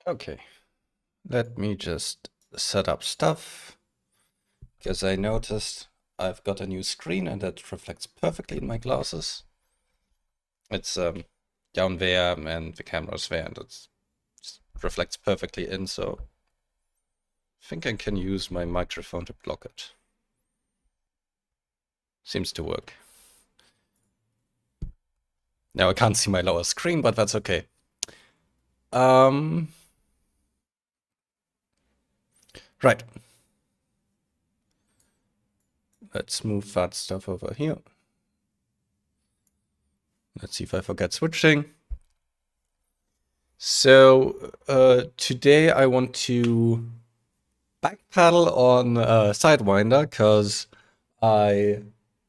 Okay, let me just set up stuff, because I noticed I've got a new screen and that reflects perfectly in my glasses. It's down there and the camera's there and it reflects perfectly in, so I think I can use my microphone to block it. Seems to work. Now I can't see my lower screen, but that's okay. Right. Let's move that stuff over here. Let's see if I forget switching. So today I want to backpedal on Sidewinder because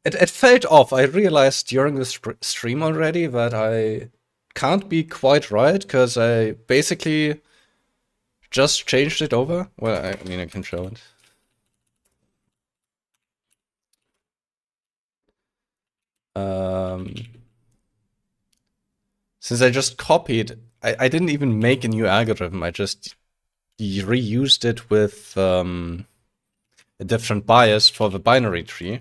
it felt off. I realized during the stream already that I can't be quite right because I basically just changed it over. Well, I mean I can show it. Since I just copied, I didn't even make a new algorithm. I just reused it with a different bias for the binary tree,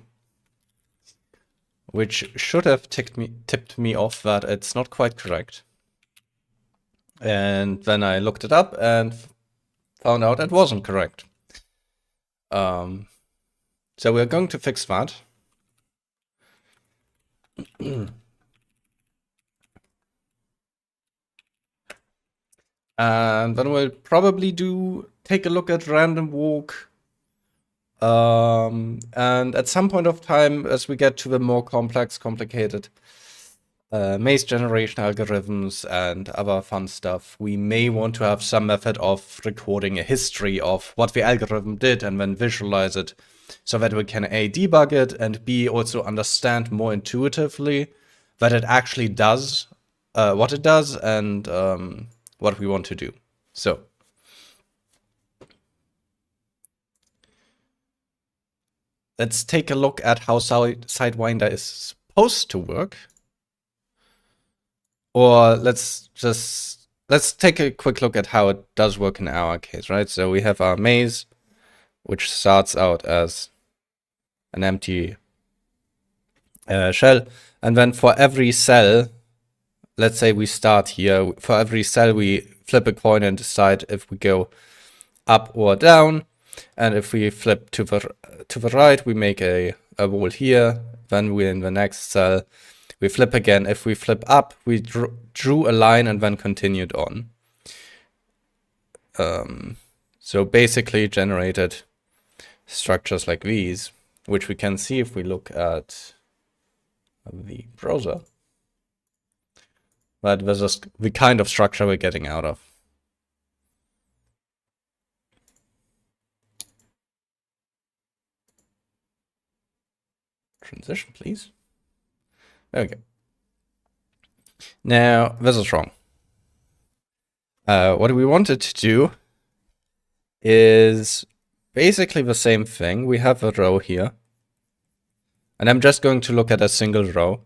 which should have tipped me off that it's not quite correct. And then I looked it up and found out it wasn't correct. So we're going to fix that. And then we'll probably take a look at random walk. And at some point of time, as we get to the more complicated maze generation algorithms and other fun stuff, we may want to have some method of recording a history of what the algorithm did and then visualize it so that we can A, debug it, and B, also understand more intuitively that it actually does what it does and what we want to do. So let's take a look at how Sidewinder is supposed to work. Or let's take a quick look at how it does work in our case, right? So we have our maze, which starts out as an empty shell. And then for every cell, let's say we start here, for every cell we flip a coin and decide if we go up or down. And if we flip to the right, we make a wall here. Then we're in the next cell. We flip again. If we flip up, we drew a line and then continued on. So basically generated structures like these, which we can see if we look at the browser. But this is the kind of structure we're getting out of. Transition, please. Okay. Now, this is wrong. What we wanted to do is basically the same thing. We have a row here. And I'm just going to look at a single row.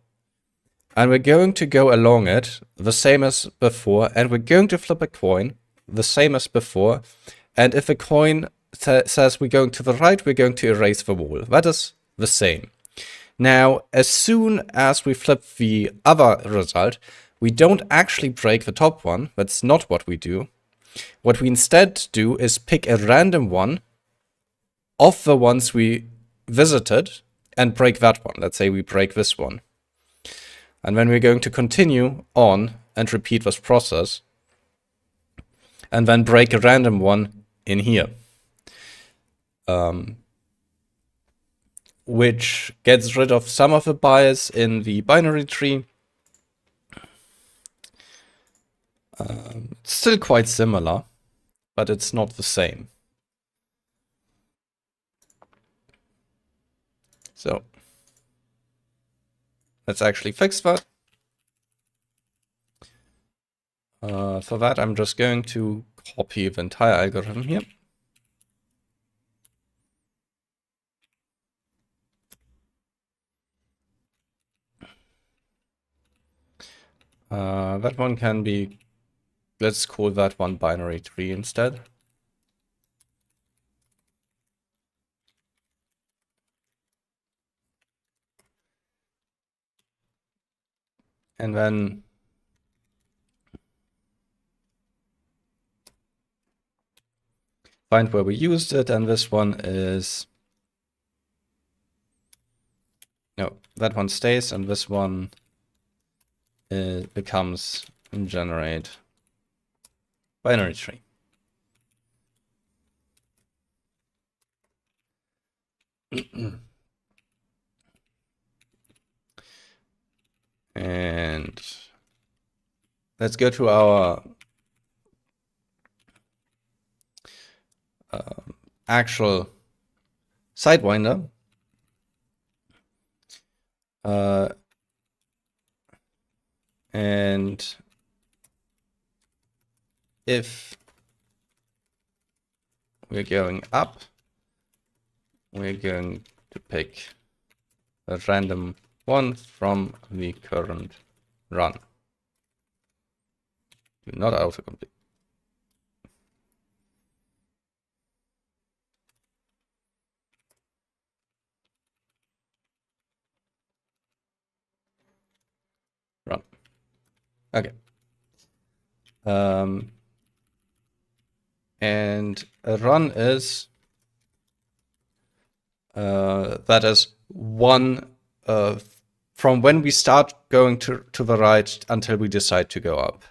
And we're going to go along it the same as before. And we're going to flip a coin the same as before. And if a coin says we're going to the right, we're going to erase the wall. That is the same. Now, as soon as we flip the other result, we don't actually break the top one. That's not what we do. What we instead do is pick a random one of the ones we visited and break that one. Let's say we break this one. And then we're going to continue on and repeat this process. And then break a random one in here. Which gets rid of some of the bias in the binary tree. It's still quite similar, but it's not the same. So let's actually fix that. For that, I'm just going to copy the entire algorithm here. That one can be let's call that one binary tree instead. And then find where we used it, and this one is, no, that one stays, and this one becomes generate binary tree. And let's go to our actual Sidewinder. And if we're going up, we're going to pick a random one from the current run. Do not autocomplete. Run. Okay. And a run is that is one from when we start going to the right until we decide to go up.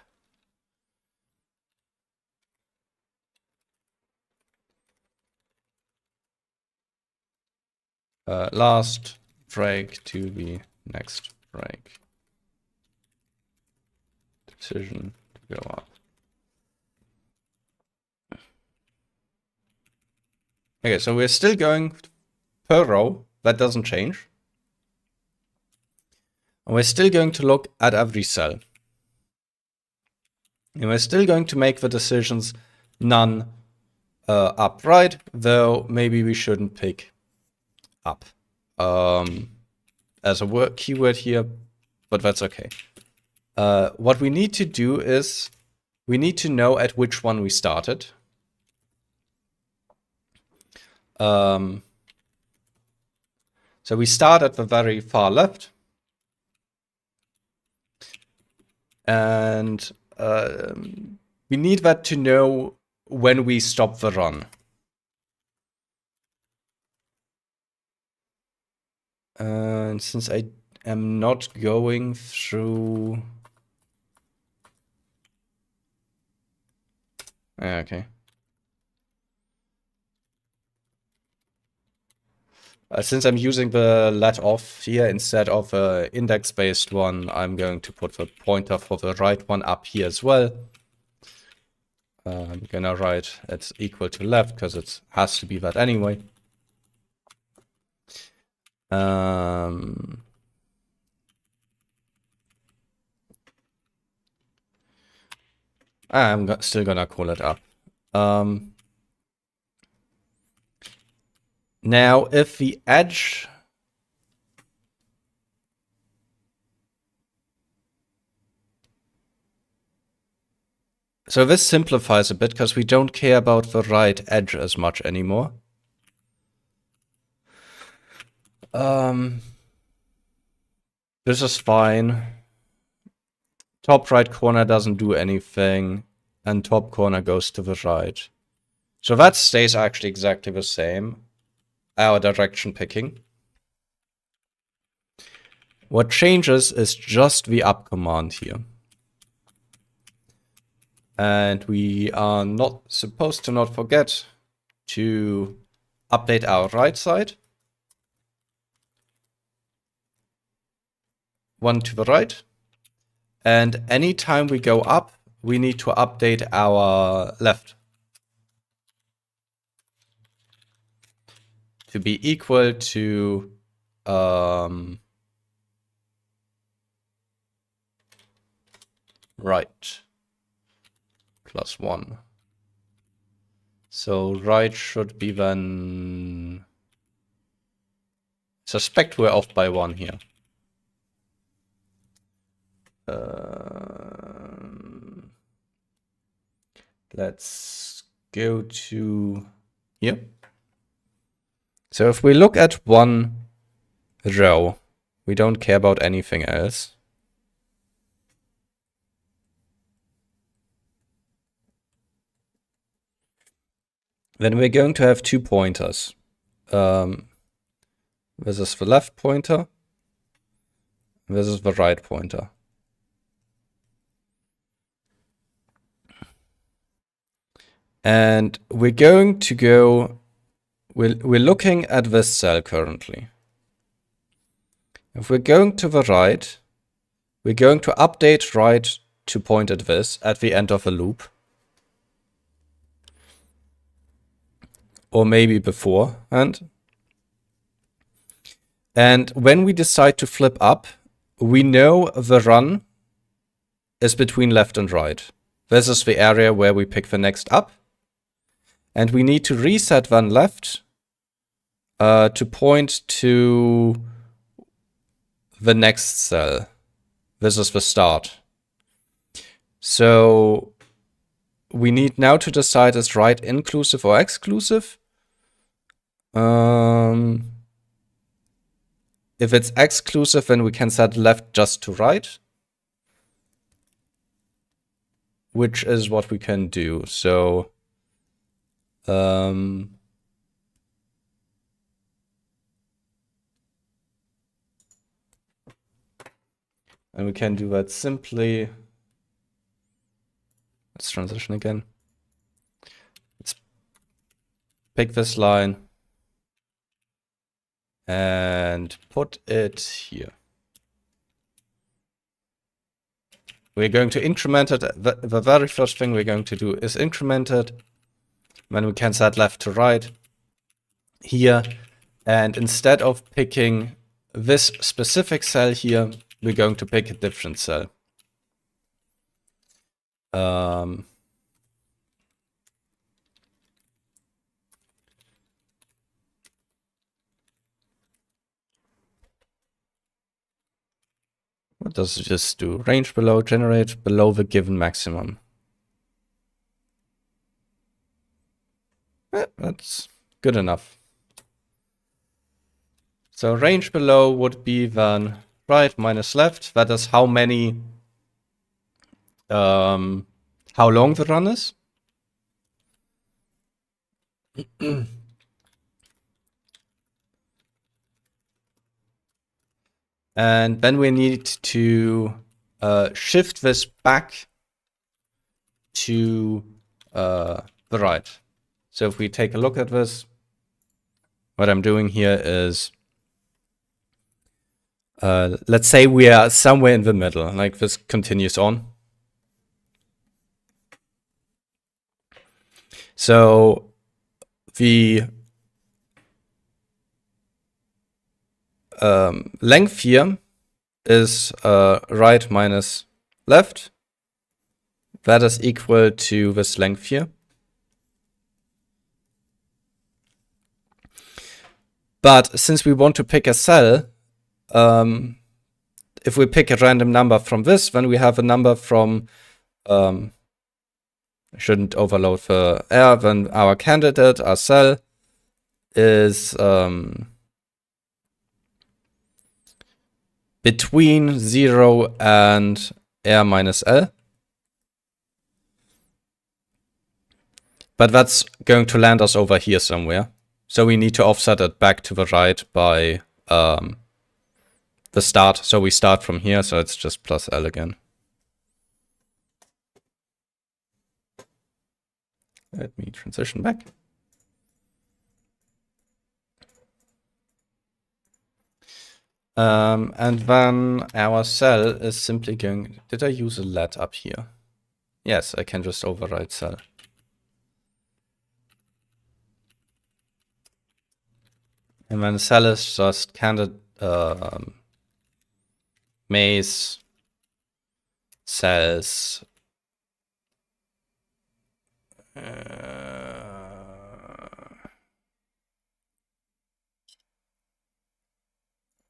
Last break to the next break. Decision to go up. Okay, so we're still going per row. That doesn't change. And we're still going to look at every cell. And we're still going to make the decisions none upright, though maybe we shouldn't pick up as a keyword here, but that's okay. What we need to do is we need to know at which one we started. So we start at the very far left. And we need that to know when we stop the run. And since I am not going through... Okay. Since I'm using the let off here instead of an index-based one, I'm going to put the pointer for the right one up here as well. I'm gonna write it's equal to left because it has to be that anyway. I'm still gonna call it up. Now, if the edge so this simplifies a bit because we don't care about the right edge as much anymore. This is fine. Top right corner doesn't do anything, and top corner goes to the right. So that stays actually exactly the same. Our direction picking. What changes is just the up command here. And we are not supposed to not forget to update our right side. One to the right. And anytime we go up, we need to update our left to be equal to right plus 1. So right should be then... Suspect we're off by 1 here. Let's go to here. So if we look at one row, we don't care about anything else. Then we're going to have 2 pointers. This is the left pointer. This is the right pointer. And we're going to go, we're looking at this cell currently. If we're going to the right, we're going to update right to point at this at the end of a loop. Or maybe before. And when we decide to flip up, we know the run is between left and right. This is the area where we pick the next up. And we need to reset one left to point to the next cell. This is the start. So we need now to decide is right inclusive or exclusive. If it's exclusive, then we can set left just to right, which is what we can do. So and we can do that simply. Let's transition again. Let's pick this line and put it here. We're going to increment it. The very first thing we're going to do is increment it. Then we can set left to right here. And instead of picking this specific cell here, we're going to pick a different cell. What does this do? Range below, generate below the given maximum. That's good enough. So range below would be then right minus left. That is how many, how long the run is. And then we need to shift this back to the right. So if we take a look at this, what I'm doing here is, let's say we are somewhere in the middle, like this continues on. So the length here is right minus left. That is equal to this length here. But since we want to pick a cell, if we pick a random number from this, then we have a number from, I shouldn't overload the air, then our candidate, our cell, is between 0 and R minus L. But that's going to land us over here somewhere. So we need to offset it back to the right by the start. So we start from here, so it's just plus L again. Let me transition back. And then our cell is simply going... Did I use a let up here? Yes, I can just override cell. And then cell is just candidate maze cells.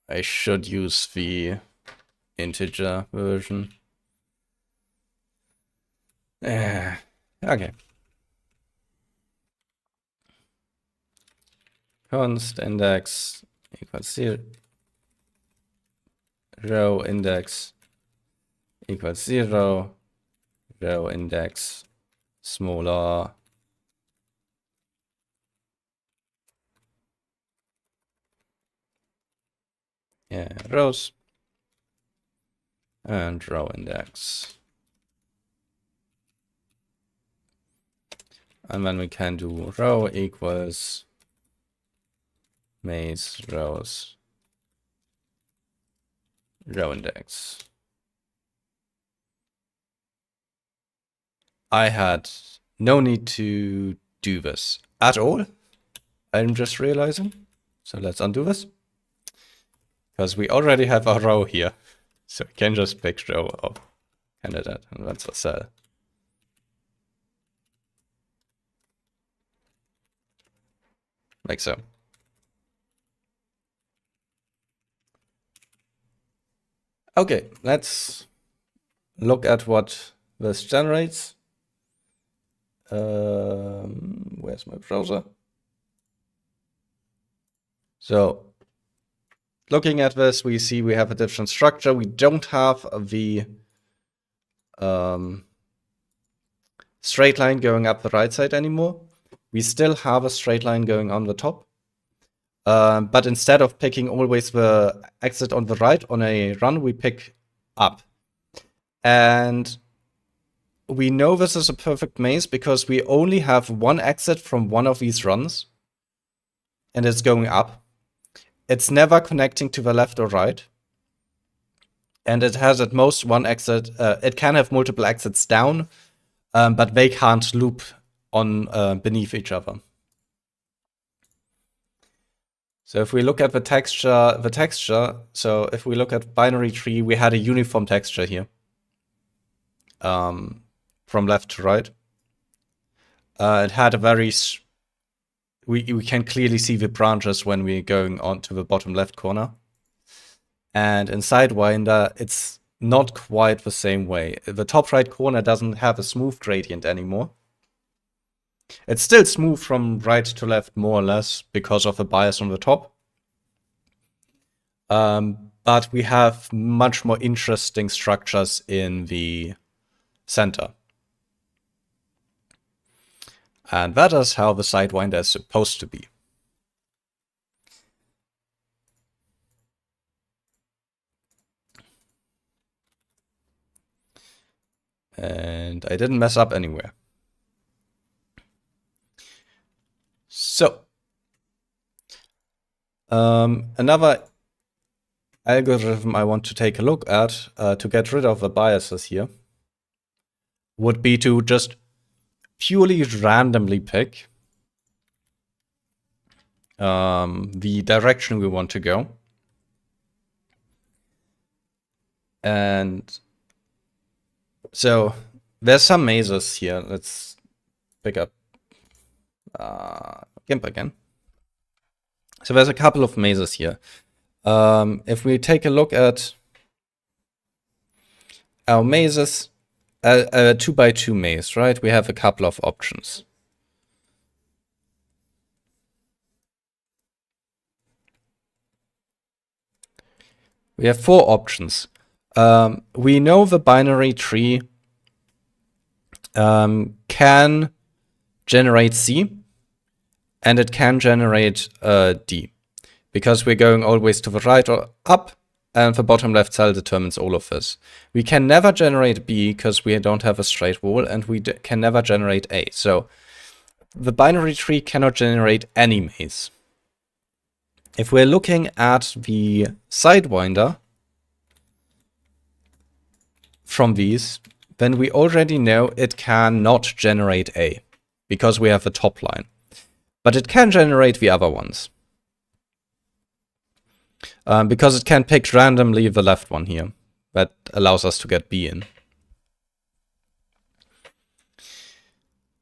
I should use the integer version. Okay. const index equals 0, row index equals 0, row index smaller rows, and row index. And then we can do row equals maze rows row index. I had no need to do this at all. I'm just realizing. So let's undo this. Because we already have a row here. So we can just pick row of candidate and that's a cell. Like so. Okay, let's look at what this generates. Where's my browser? So, looking at this, we see we have a different structure. We don't have the straight line going up the right side anymore. We still have a straight line going on the top. But instead of picking always the exit on the right on a run, we pick up. And we know this is a perfect maze because we only have one exit from one of these runs. And it's going up. It's never connecting to the left or right. And it has at most one exit. It can have multiple exits down, but they can't loop on beneath each other. So if we look at the texture, so if we look at binary tree, we had a uniform texture here. From left to right. It had a very... We can clearly see the branches when we're going on to the bottom left corner. And in Sidewinder, it's not quite the same way. The top right corner doesn't have a smooth gradient anymore. It's still smooth from right to left, more or less, because of the bias on the top. But we have much more interesting structures in the center. And that is how the Sidewinder is supposed to be. And I didn't mess up anywhere. So, another algorithm I want to take a look at to get rid of the biases here would be to just purely randomly pick the direction we want to go. And so there's some mazes here. Let's pick up GIMP again. So there's a couple of mazes here. If we take a look at our mazes, a 2x2 maze, right? We have a couple of options. We have 4 options. We know the binary tree can generate C, and it can generate D, because we're going always to the right or up, and the bottom left cell determines all of this. We can never generate B because we don't have a straight wall, and we can never generate A. So the binary tree cannot generate any maze. If we're looking at the Sidewinder from these, then we already know it cannot generate A, because we have the top line. But it can generate the other ones. Because it can pick randomly the left one here. That allows us to get B in.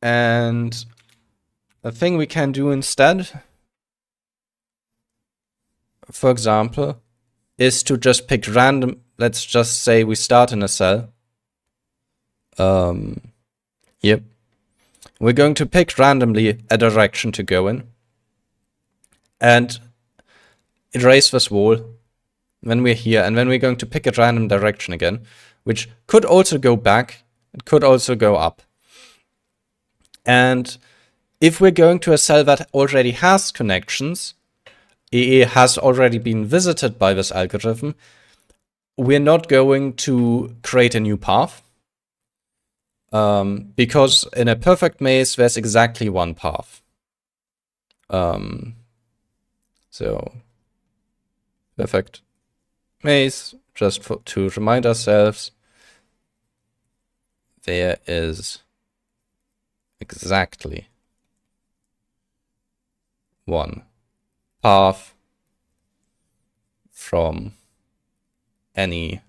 And a thing we can do instead, for example, is to just pick random. Let's just say we start in a cell. Here. We're going to pick randomly a direction to go in. and erase this wall when we're here, and then we're going to pick a random direction again, which could also go back, it could also go up. And if we're going to a cell that already has connections, it has already been visited by this algorithm, we're not going to create a new path. Because in a perfect maze, there's exactly one path. So, perfect maze, just to remind ourselves, there is exactly one path from any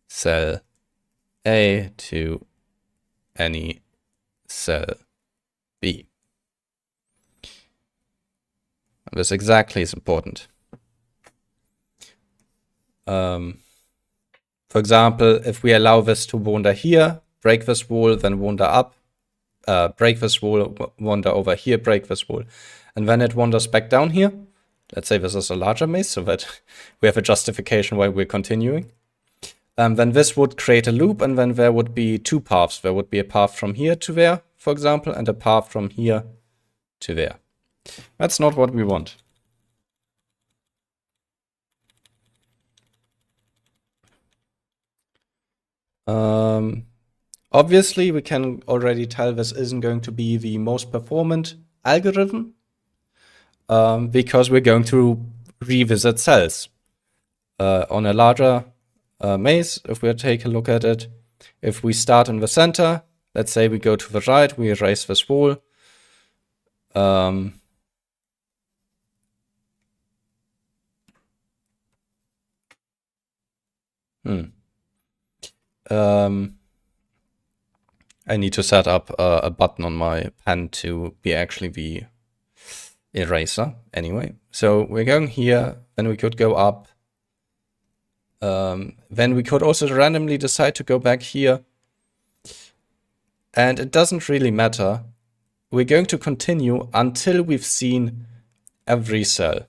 cell A to any cell B. This exactly is important. For example, if we allow this to wander here, break this wall, then wander up, break this wall, wander over here, break this wall, and then it wanders back down here. Let's say this is a larger maze so that we have a justification why we're continuing. Then this would create a loop, and then there would be two paths. There would be a path from here to there, for example, and a path from here to there. That's not what we want. Obviously, we can already tell this isn't going to be the most performant algorithm, because we're going to revisit cells. On a larger maze, if we take a look at it, if we start in the center, let's say we go to the right, we erase this wall. I need to set up a button on my pen to be actually the eraser anyway. So we're going here, then we could go up. Then we could also randomly decide to go back here. And it doesn't really matter. We're going to continue until we've seen every cell.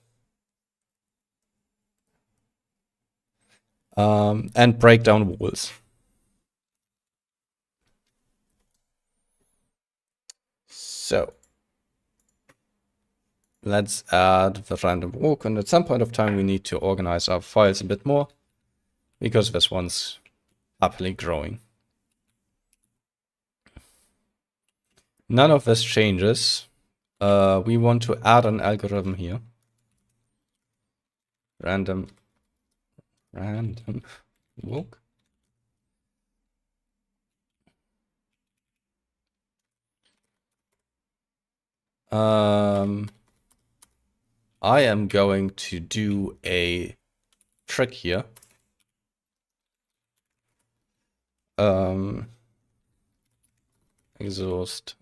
And break down walls. So let's add the random walk, and at some point of time we need to organize our files a bit more because this one's happily growing. None of this changes. We want to add an algorithm here. Random walk. I am going to do a trick here. Exhaust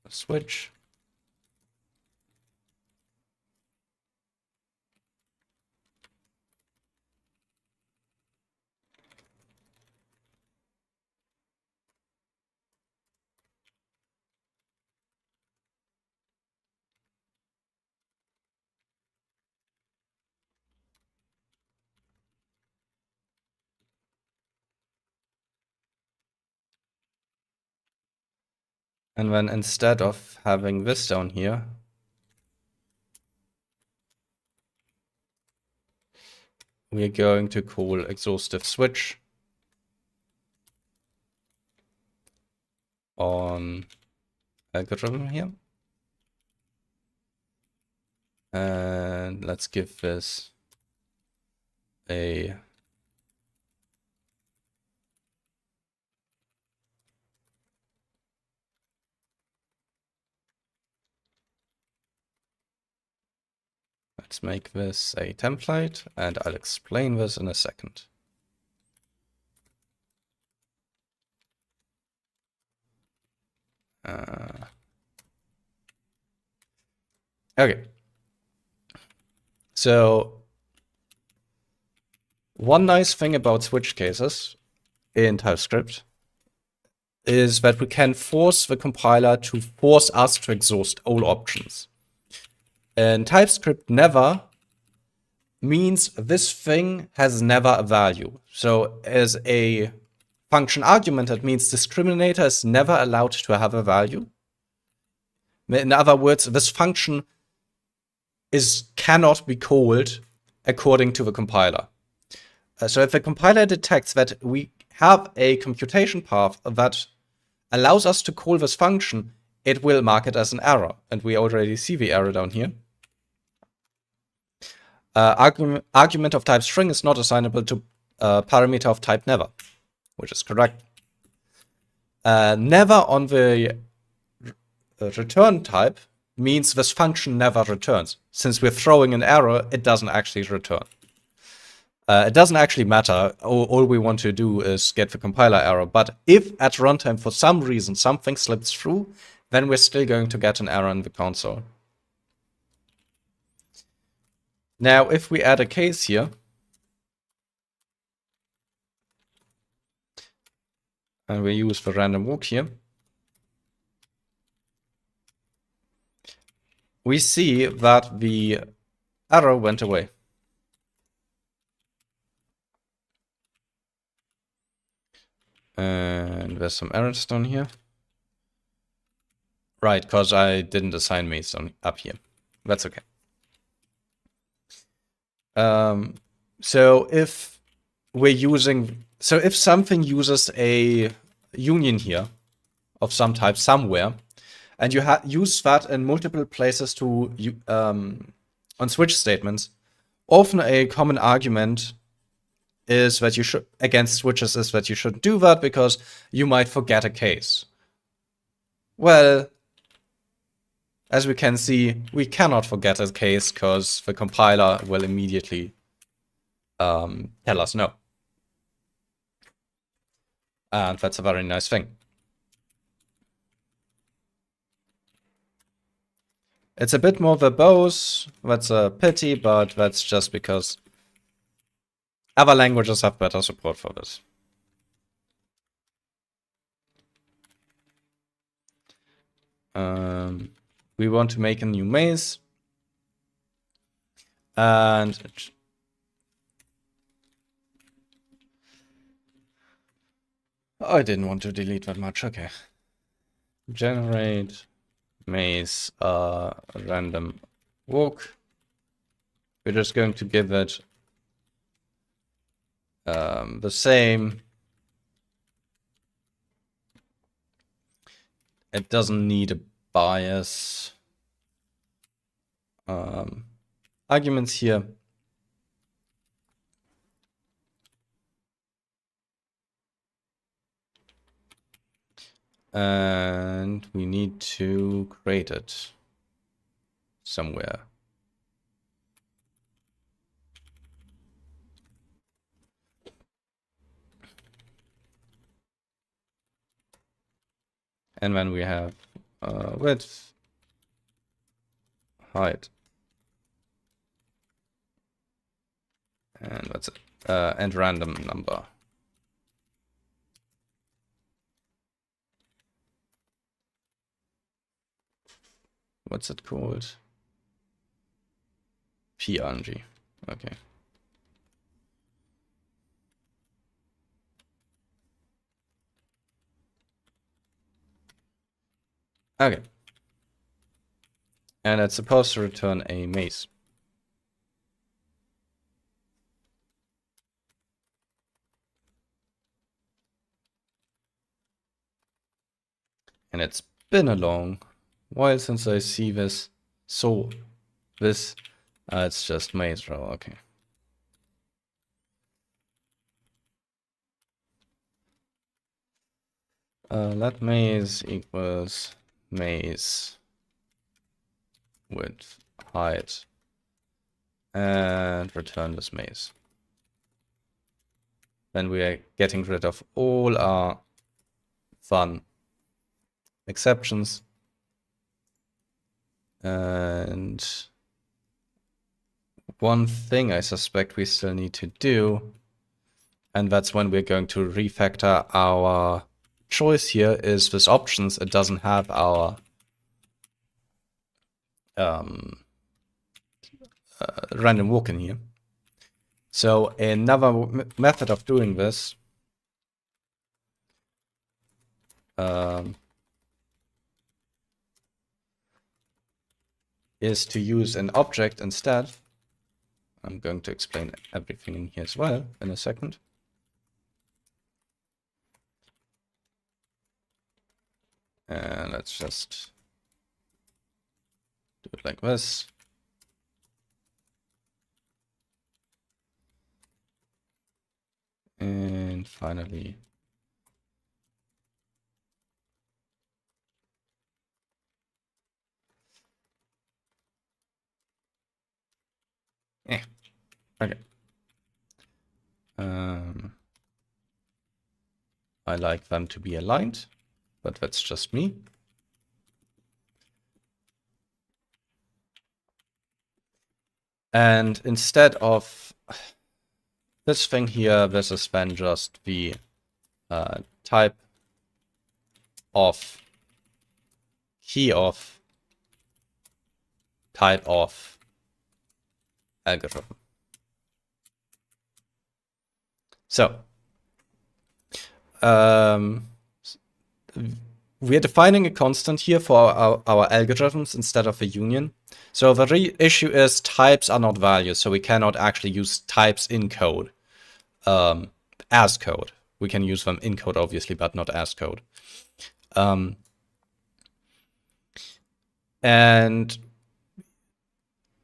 switch. And then instead of having this down here, we're going to call exhaustive switch on algorithm here. And let's give this a let's make this a template, and I'll explain this in a second. Okay. So one nice thing about switch cases in TypeScript is that we can force the compiler to force us to exhaust all options. in TypeScript, never means this thing has never a value. So as a function argument, that means discriminator is never allowed to have a value. In other words, this function cannot be called according to the compiler. So if the compiler detects that we have a computation path that allows us to call this function, it will mark it as an error. And we already see the error down here. Argument of type string is not assignable to parameter of type never, which is correct. Never on the return type means this function never returns. Since we're throwing an error, it doesn't actually return. It doesn't actually matter. All we want to do is get the compiler error. But if at runtime, for some reason, something slips through, then we're still going to get an error in the console. Now, if we add a case here, and we use the random walk here, we see that the error went away. And there's some errors down here. Right, because I didn't assign maze up here. That's okay. So if something uses a union here of some type somewhere, and you use that in multiple places to on switch statements, often a common argument is that you should against switches is that you shouldn't do that because you might forget a case. Well, as we can see, we cannot forget a case because the compiler will immediately tell us no. And that's a very nice thing. It's a bit more verbose, that's a pity, but that's just because other languages have better support for this. We want to make a new maze. And I didn't want to delete that much, okay. Generate maze random walk. We're just going to give it the same. It doesn't need a bias. Arguments here. And we need to create it somewhere. And then we have width, height, and that's it. And random number. What's it called? PRNG. Okay. Okay. And it's supposed to return a maze. And it's been a long while since I see this. So this, it's just maze row, okay. Let maze equals maze width, height, and return this maze. Then we are getting rid of all our fun exceptions. And one thing I suspect we still need to do, and that's when we're going to refactor our choice here, is this options. It doesn't have our random walk in here. So another method of doing this is to use an object instead. I'm going to explain everything in here as well in a second. And let's just do it like this. And finally, okay. I like them to be aligned, but that's just me. And instead of this thing here, this is then just the type of key of type of algorithm. So we are defining a constant here for our algorithms instead of a union. So the issue is types are not values, so we cannot actually use types in code as code. We can use them in code, obviously, but not as code. And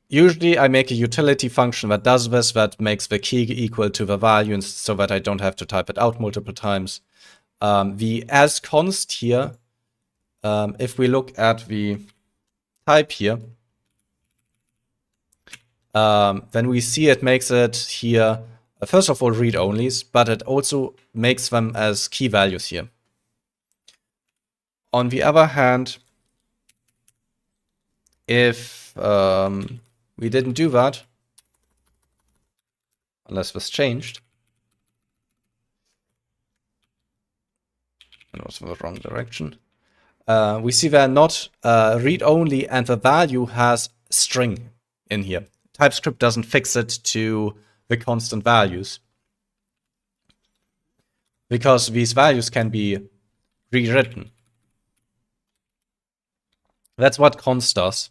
usually I make a utility function that does this, that makes the key equal to the value so that I don't have to type it out multiple times. The as const here, if we look at the type here, then we see it makes it here, first of all, read-onlys, but it also makes them as key values here. On the other hand, if we didn't do that, unless this changed, it was in the wrong direction, we see they're not read-only, and the value has string in here. TypeScript doesn't fix it to the constant values, because these values can be rewritten. That's what const does,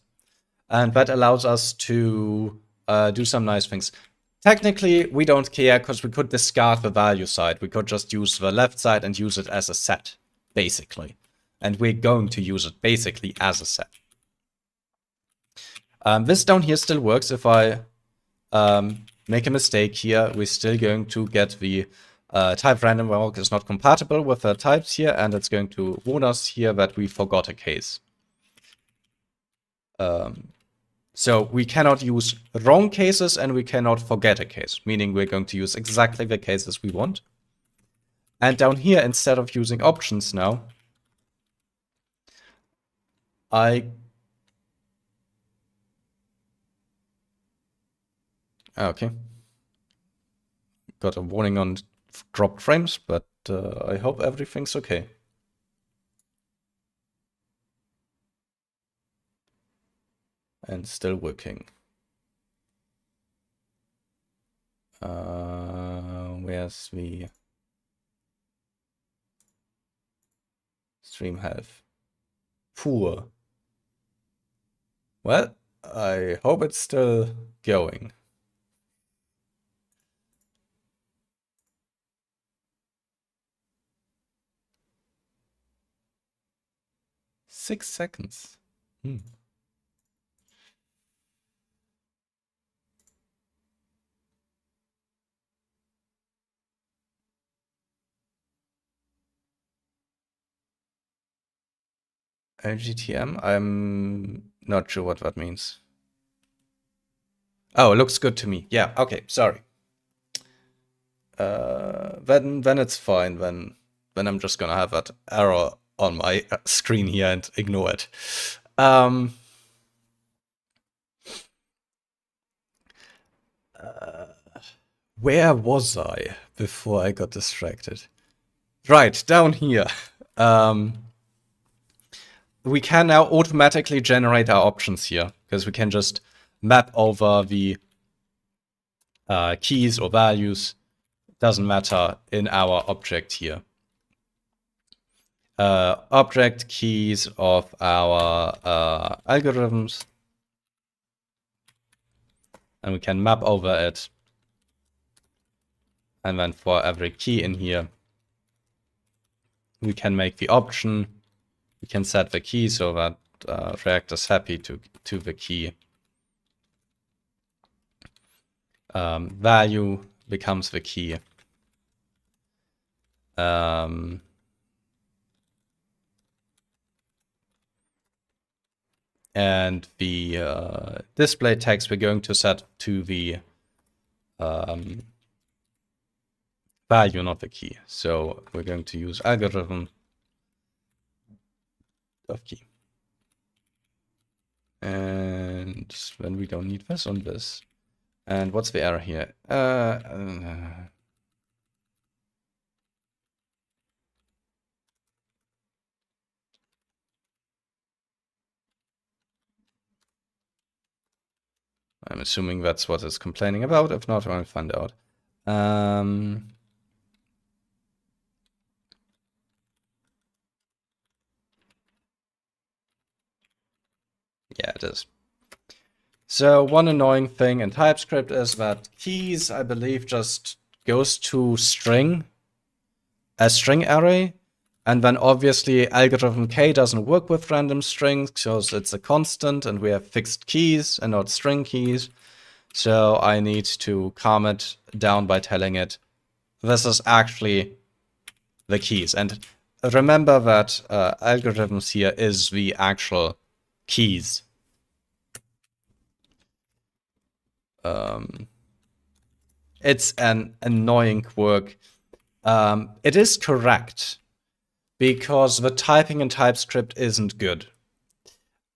and that allows us to do some nice things. Technically, we don't care, because we could discard the value side. We could just use the left side and use it as a set, basically. And we're going to use it basically as a set. This down here still works. If I make a mistake here, we're still going to get the type random walk is not compatible with the types here, and it's going to warn us here that we forgot a case. So we cannot use wrong cases and we cannot forget a case, meaning we're going to use exactly the cases we want. And down here, instead of using options now, okay. Got a warning on dropped frames, but I hope everything's okay. And still working. Where's the stream health? Poor. Well, I hope it's still going. Six seconds. LGTM? I'm not sure what that means. Oh, it looks good to me. Yeah, okay, sorry. Then it's fine. Then I'm just gonna have that error on my screen here and ignore it. Where was I before I got distracted? Right, down here. We can now automatically generate our options here, because we can just map over the keys or values, doesn't matter, in our object here. Object keys of our algorithms, and we can map over it. And then for every key in here, we can make the option. We can set the key so that React is happy to the key. Value becomes the key. And the display text we're going to set to the value, not the key. So we're going to use algorithm of key. And then we don't need this on this. And what's the error here? I'm assuming that's what it's complaining about. If not, I'll find out. Yeah, it is. So one annoying thing in TypeScript is that keys, I believe, just goes to a string array. And then obviously algorithm K doesn't work with random strings because it's a constant and we have fixed keys and not string keys. So I need to calm it down by telling it this is actually the keys. And remember that algorithms here is the actual keys. It's an annoying quirk. It is correct because the typing in TypeScript isn't good.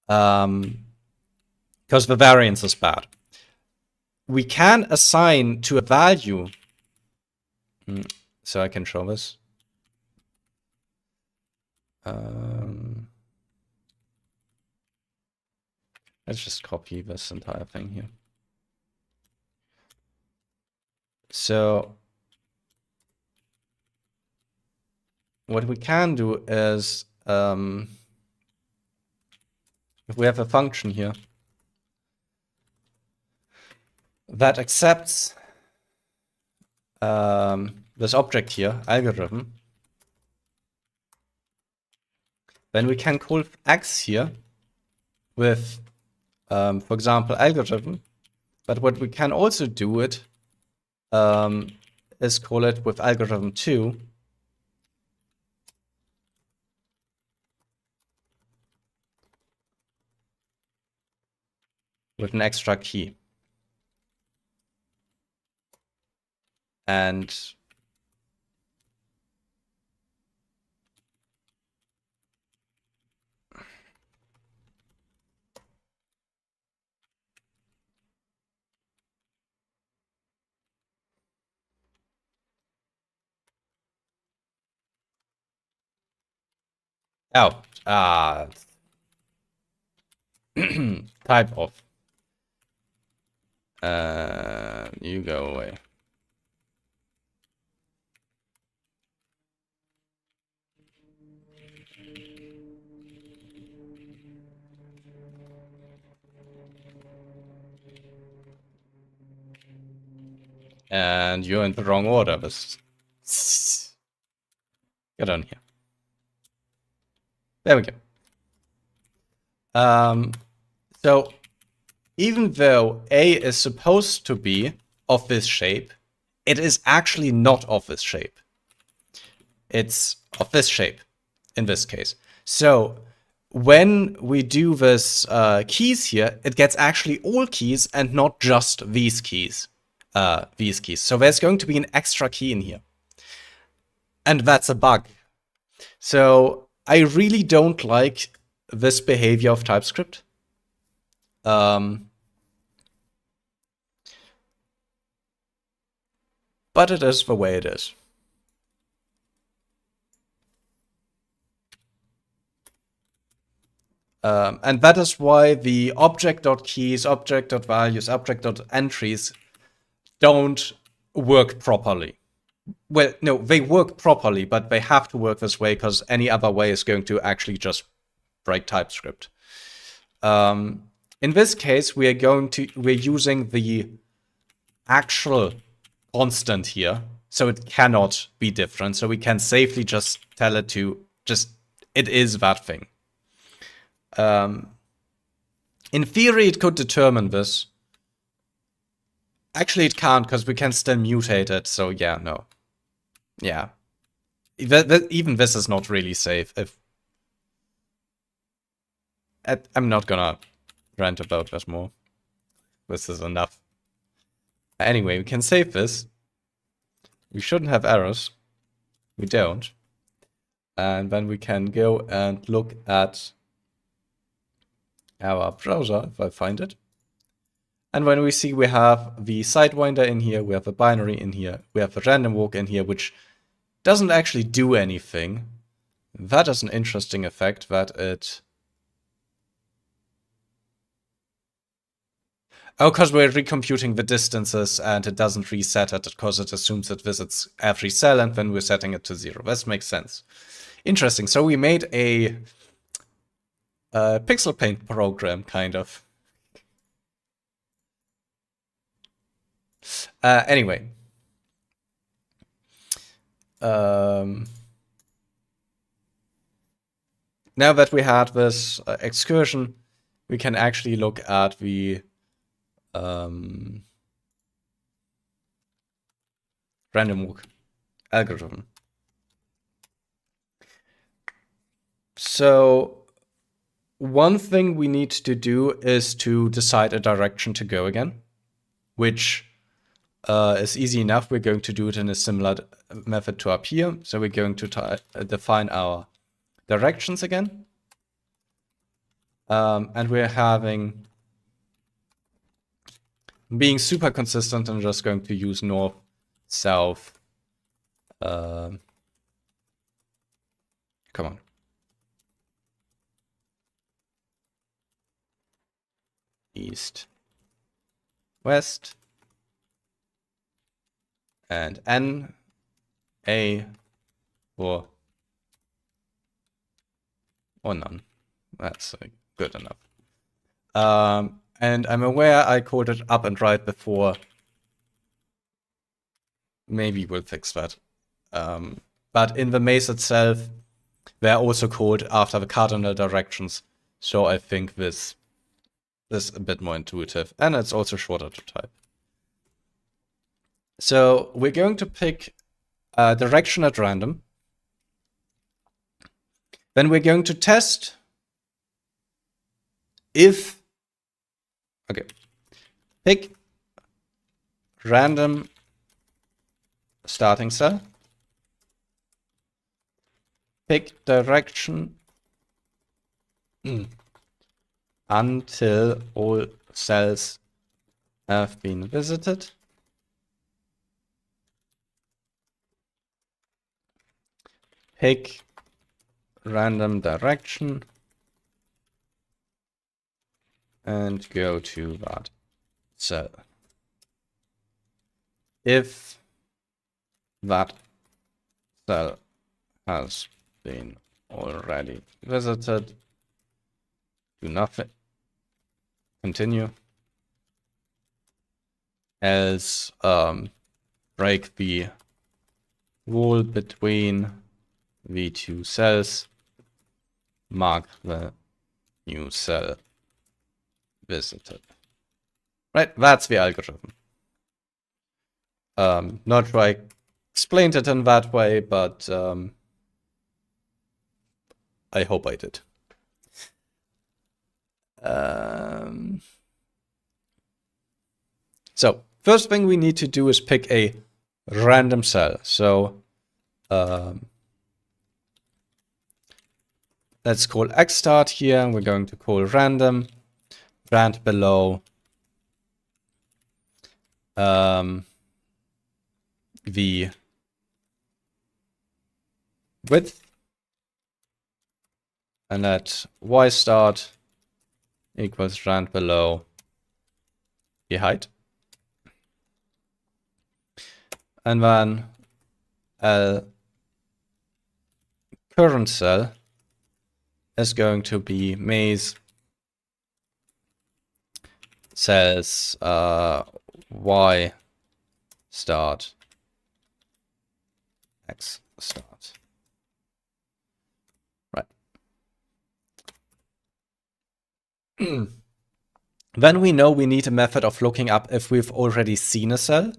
Because the variance is bad. We can assign to a value. So I can show this. Let's just copy this entire thing here. So what we can do is, if we have a function here that accepts this object here, algorithm, then we can call X here with, for example, algorithm. But what we can also do it is call it with algorithm 2. With an extra key. And type of. You go away. And you're in the wrong order. Get on here. There we go. So even though A is supposed to be of this shape, it is actually not of this shape. It's of this shape in this case. So when we do this keys here, it gets actually all keys and not just these keys. So there's going to be an extra key in here. And that's a bug. So I really don't like this behavior of TypeScript. But it is the way it is. And that is why the object.keys, object.values, object.entries don't work properly. Well, no, they work properly, but they have to work this way because any other way is going to actually just break TypeScript. In this case, we're using the actual constant here, so it cannot be different. So we can safely just tell it to it is that thing. In theory, it could determine this. Actually, it can't, because we can still mutate it, so yeah, no. Yeah. Even this is not really safe. I'm not gonna rant about that more. This is enough. Anyway, we can save this. We shouldn't have errors. We don't. And then we can go and look at our browser, if I find it. And when we see we have the Sidewinder in here, we have a binary in here, we have a random walk in here, which doesn't actually do anything. That is an interesting effect that it... Oh, because we're recomputing the distances and it doesn't reset it because it assumes it visits every cell and then we're setting it to 0. This makes sense. Interesting. So we made a pixel paint program, kind of. Anyway. Now that we had this excursion, we can actually look at the random walk algorithm. So one thing we need to do is to decide a direction to go again, which is easy enough. We're going to do it in a similar method to up here. So we're going to define our directions again. And we're being super consistent and just going to use north, south. Come on. East, west, and N, A, or none. That's good enough. And I'm aware I called it up and right before. Maybe we'll fix that. But in the maze itself, they're also called after the cardinal directions. So I think this is a bit more intuitive. And it's also shorter to type. So we're going to pick a direction at random. Then we're going to test if... Okay. Pick random starting cell. Pick direction until all cells have been visited. Pick random direction and go to that cell. If that cell has been already visited, do nothing. Continue. Else break the wall between the two cells. Mark the new cell visited. Right, that's the algorithm. Not sure I explained it in that way, but I hope I did. So, first thing we need to do is pick a random cell. So, let's call xstart here, and we're going to call random. Rand below the width, and let y start equals rand below the height. And then L current cell is going to be maze cells y start x start. Right. Then we know we need a method of looking up if we've already seen a cell.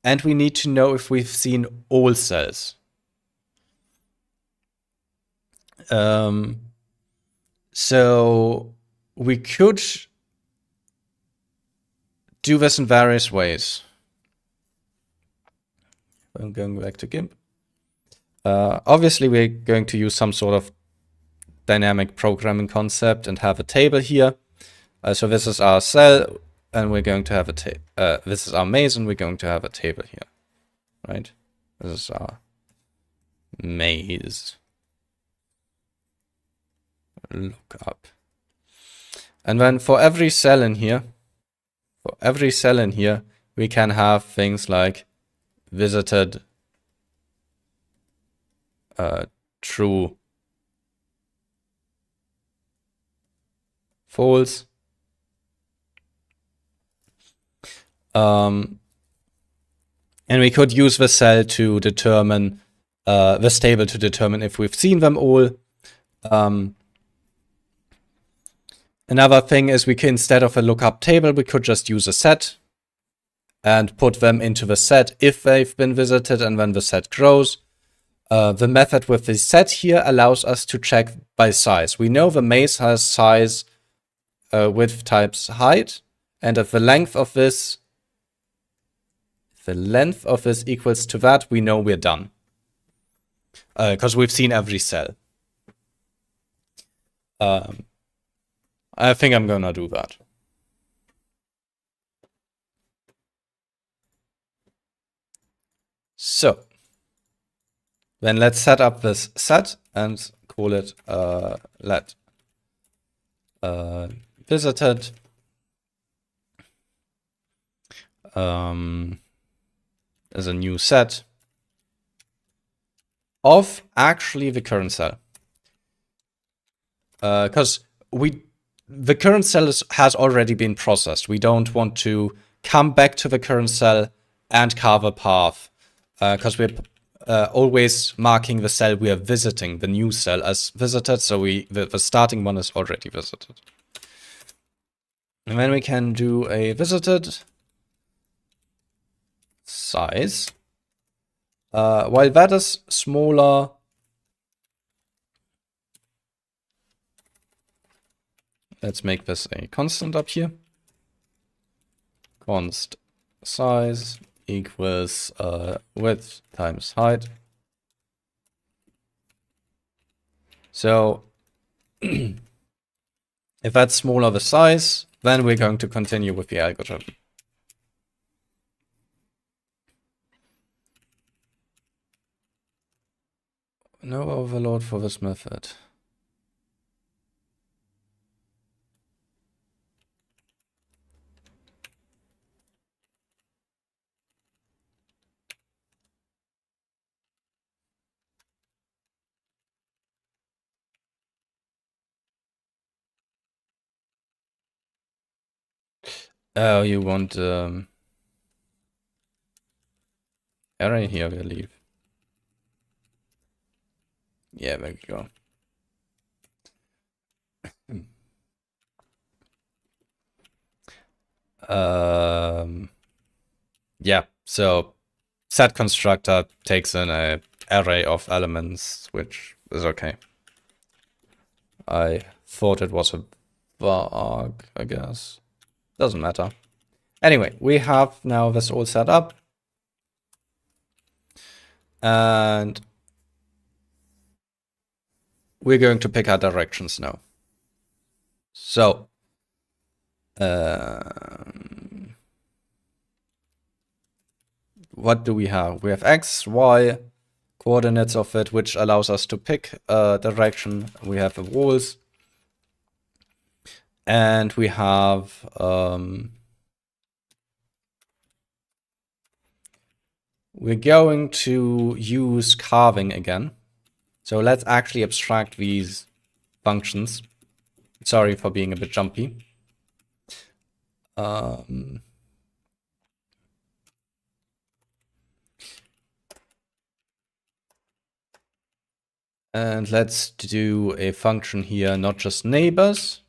And we need to know if we've seen all cells. So we could do this in various ways. I'm going back to GIMP. Obviously, we're going to use some sort of dynamic programming concept and have a table here. So this is our cell, and we're going to have a table. This is our maze, and we're going to have a table here, right? This is our maze. Look up. And then for every cell in here, we can have things like visited, true, false. And we could use the cell to determine, this table to determine if we've seen them all. Another thing is we can, instead of a lookup table, we could just use a set and put them into the set if they've been visited, and when the set grows. The method with the set here allows us to check by size. We know the maze has size, width times height, and if the length of this equals to that, we know we're done. Because we've seen every cell. I think I'm gonna do that. So, then let's set up this set and call it let visited as a new set of actually the current cell. Because the current cell has already been processed. We don't want to come back to the current cell and carve a path, because we're always marking the cell we are visiting, the new cell, as visited. So the starting one is already visited. And then we can do a visited size. While that is smaller, let's make this a constant up here. Const size equals width times height. So if that's smaller the size, then we're going to continue with the algorithm. No overload for this method. Oh, you want array here, I believe. Yeah, there we go. Yeah, so set constructor takes in an array of elements, which is okay. I thought it was a varg, I guess. Doesn't matter. Anyway, we have now this all set up. And we're going to pick our directions now. So, what do we have? We have x, y, coordinates of it, which allows us to pick a direction. We have the walls. And we have we're going to use carving again. So let's actually abstract these functions. Sorry for being a bit jumpy. And let's do a function here, not just neighbors.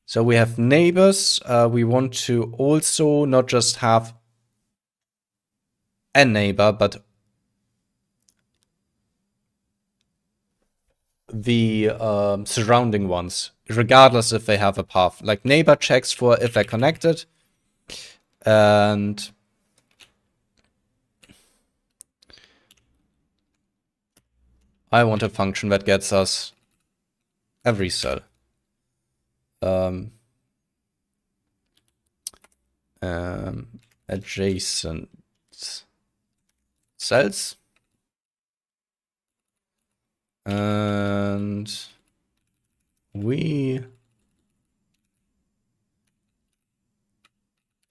So we have neighbors. We want to also not just have a neighbor, but the surrounding ones, regardless if they have a path. Like neighbor checks for if they're connected. And I want a function that gets us every cell. Adjacent cells. And we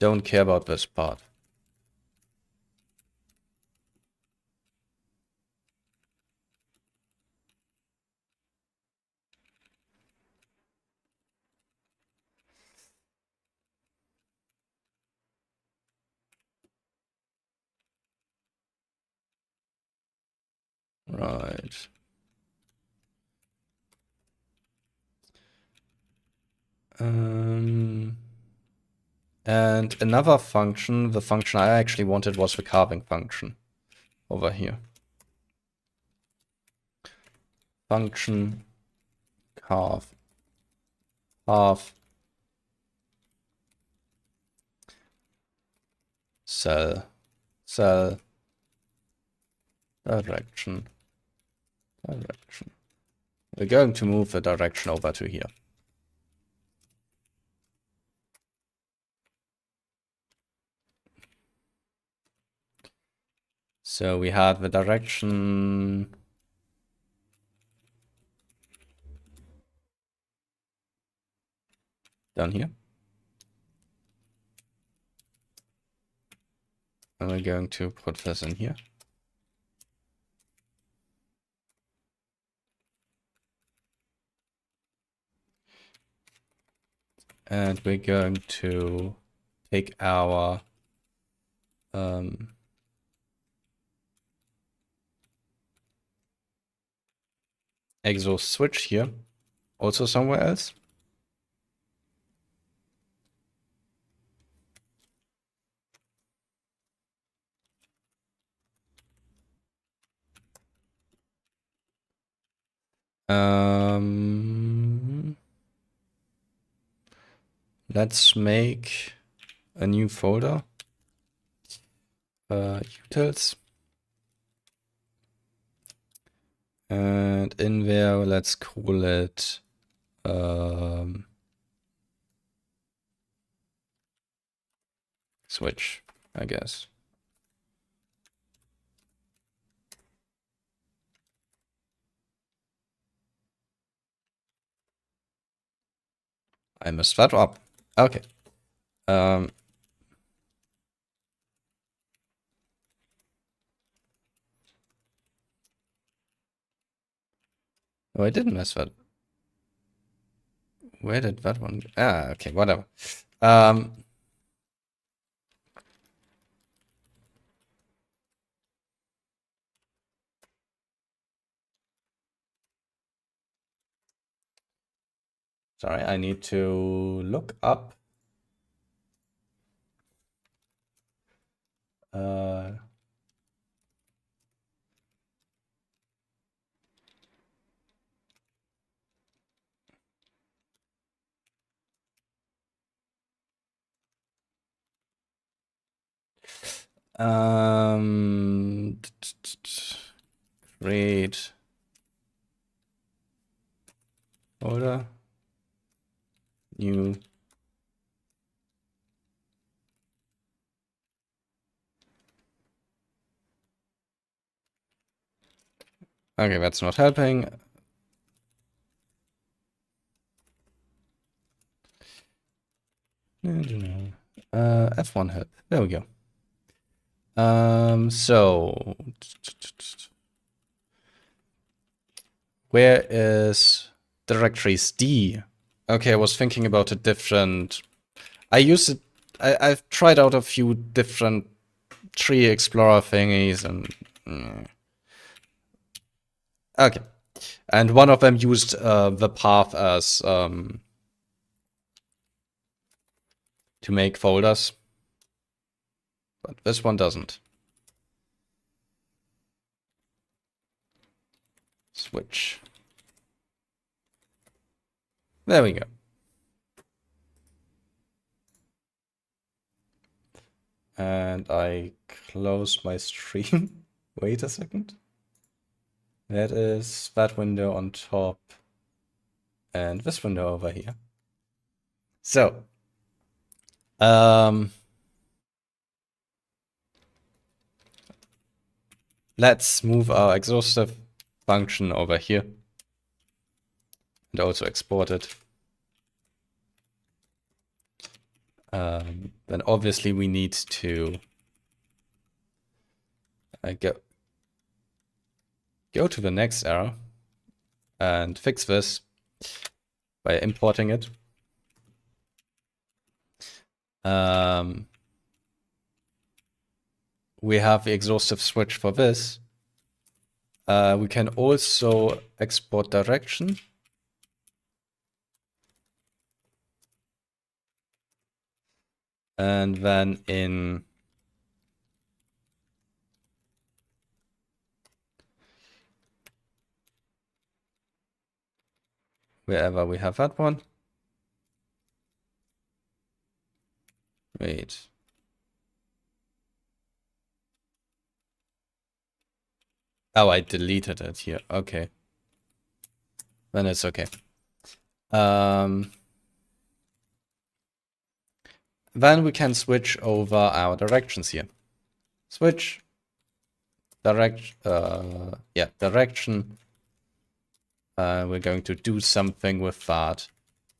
don't care about this part. Right. And another function, the function I actually wanted was the carving function over here. Function carve half cell direction. We're going to move the direction over to here. So we have the direction down here. And we're going to put this in here. And we're going to take our exhaust switch here, also somewhere else. Let's make a new folder. Utils. And in there, let's call it switch, I guess. I messed that up. Okay. Oh, I didn't mess that. Where did that one go? Ah, okay, whatever. Sorry, I need to look up. Create folder, new. Okay, that's not helping. F1 help. There we go. So where is directories D? Okay, I was thinking about a different. I used it. I've tried out a few different tree explorer thingies and okay, and one of them used the path as to make folders, but this one doesn't. Switch. There we go. And I close my stream. Wait a second. That is that window on top and this window over here. So, let's move our exhaustive function over here and also export it. Then obviously we need to go to the next arrow and fix this by importing it. We have the exhaustive switch for this. We can also export direction. And then in wherever we have that one. Wait. Oh, I deleted it here. Okay. Then it's okay. Then we can switch over our directions here. Switch. Direction. We're going to do something with that.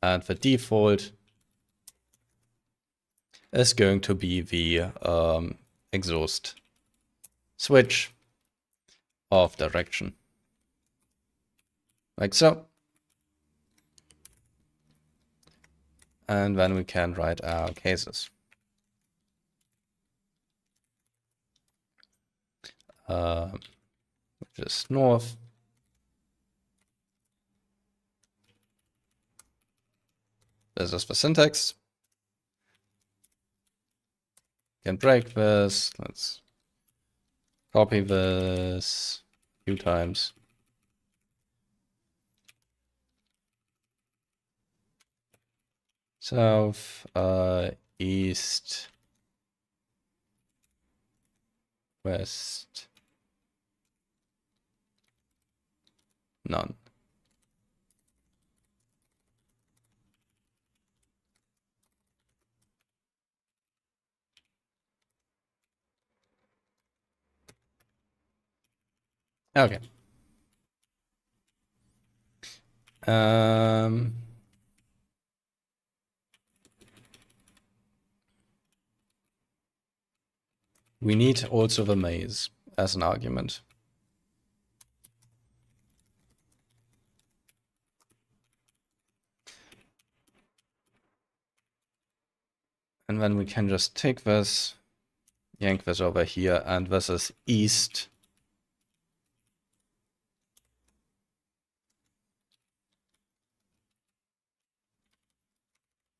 And the default is going to be the exhaust switch of direction. Like so. And then we can write our cases. Which is north. This is the syntax. Can break this. Let's copy this a few times. South, east, west, none. Okay. We need also the maze as an argument. And then we can just take this, yank this over here, and this is east.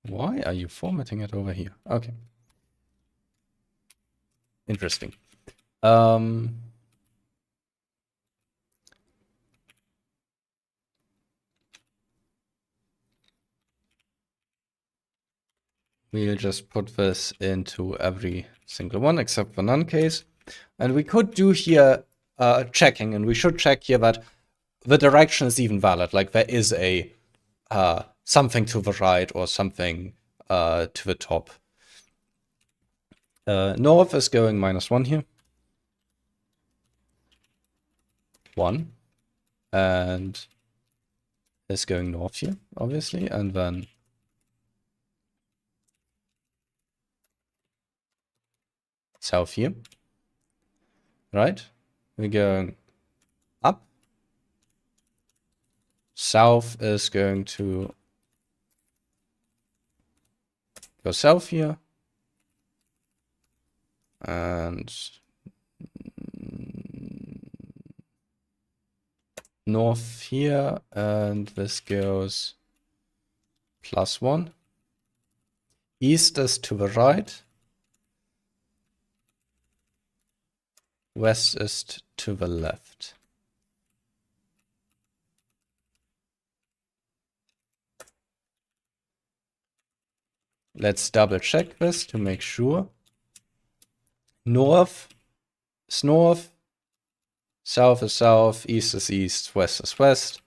Why are you formatting it over here? Okay. Interesting. We'll just put this into every single one except for none case. And we could do here checking, and we should check here that the direction is even valid. Like there is a something to the right or something to the top. North is going -1 here. 1. And is going north here, obviously, and then south here. Right? We're going up. South is going to go south here. And north here. And this goes +1. East is to the right. West is to the left. Let's double check this to make sure. North is north. South is south. East is east. West is west.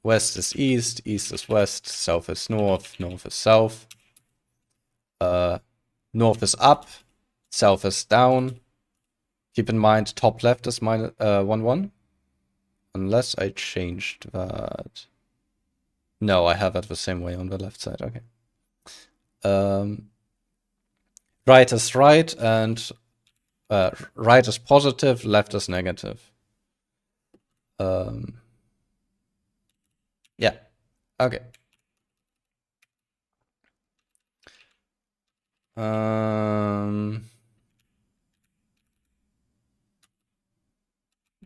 West is east. East is west. South is north. North is south. North is up. South is down. Keep in mind, top left is minus 1, 1. Unless I changed that. No, I have it the same way on the left side. Okay. Right is right, and right is positive, left is negative. Yeah. Okay.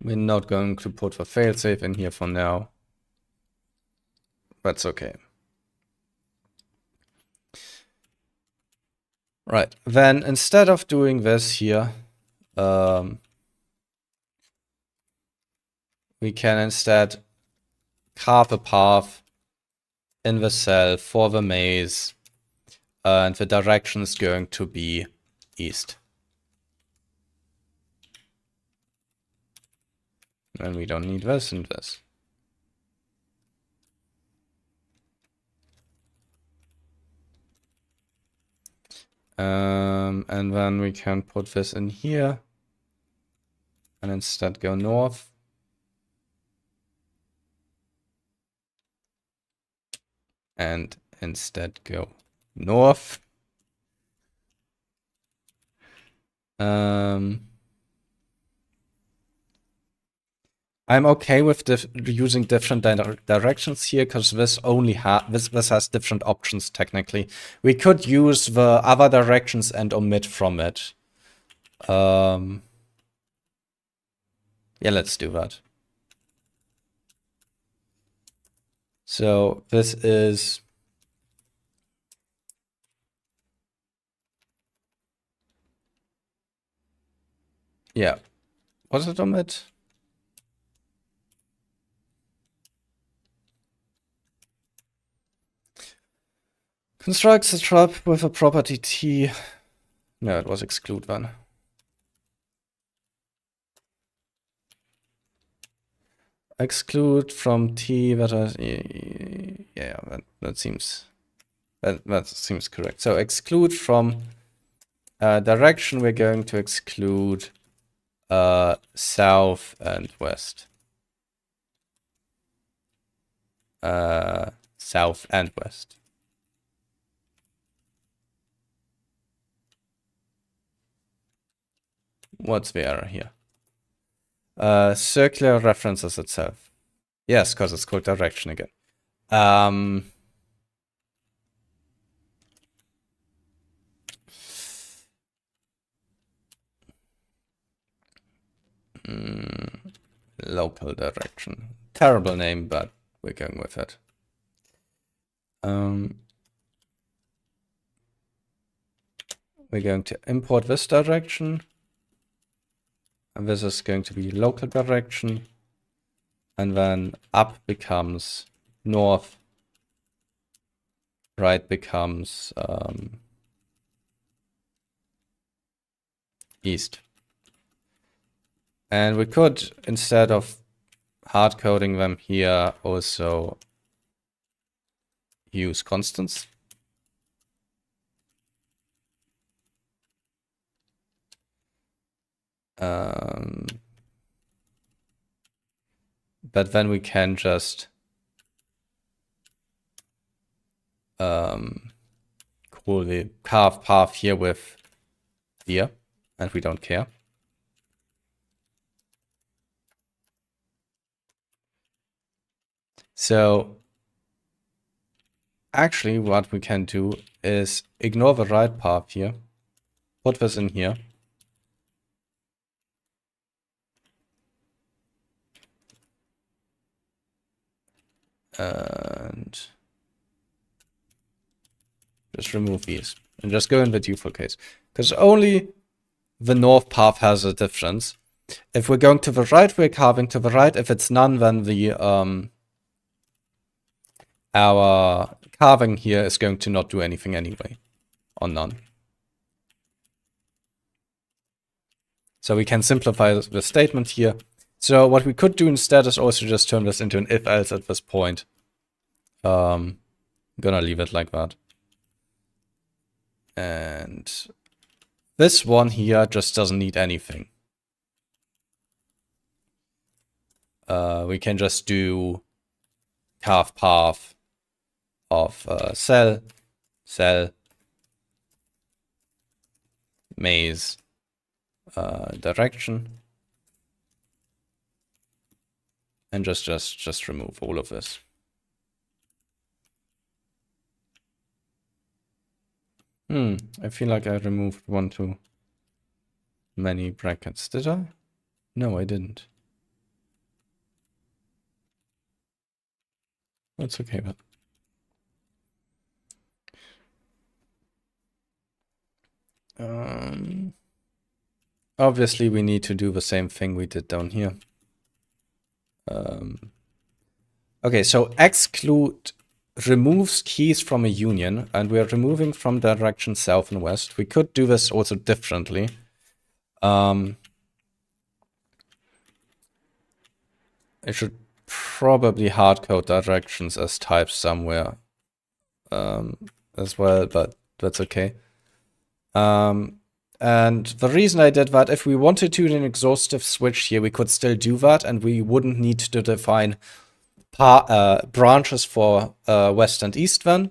We're not going to put the failsafe in here for now. That's okay. Right, then instead of doing this here, we can instead carve a path in the cell for the maze, and the direction is going to be east. And we don't need this and this. And then we can put this in here and instead go north. And instead go north. I'm okay with using different directions here because this only this has different options technically. We could use the other directions and omit from it. Yeah, let's do that. So this is yeah. Was it omit? Constructs a trap with a property T. No, it was exclude one. Exclude from T. That seems correct. So exclude from direction. We're going to exclude south and west. South and west. What's the error here? Circular references itself. Yes, because it's called direction again. Local direction. Terrible name, but we're going with it. We're going to import this direction. And this is going to be local direction. And then up becomes north. Right becomes east. And we could, instead of hard coding them here, also use constants. But then we can just call the carve path here with here. and we don't care. So actually what we can do is ignore the right path here, put this in here. And just remove these and just go in the default case, because only the north path has a difference. If we're going to the right, we're carving to the right. If it's none, then the our carving here is going to not do anything anyway, or none. So we can simplify the statement here. So what we could do instead is also just turn this into an if-else at this point. I'm gonna leave it like that. And this one here just doesn't need anything. We can just do carve path of cell, maze, direction, and just remove all of this. I feel like I removed one too many brackets. Did I? No, I didn't. That's okay, but obviously we need to do the same thing we did down here. Okay, so exclude removes keys from a union, and we're removing from direction south and west. We could do this also differently. I should probably hardcode directions as types somewhere as well, but that's okay. And the reason I did that, if we wanted to do an exhaustive switch here, we could still do that, and we wouldn't need to define branches for west and east then.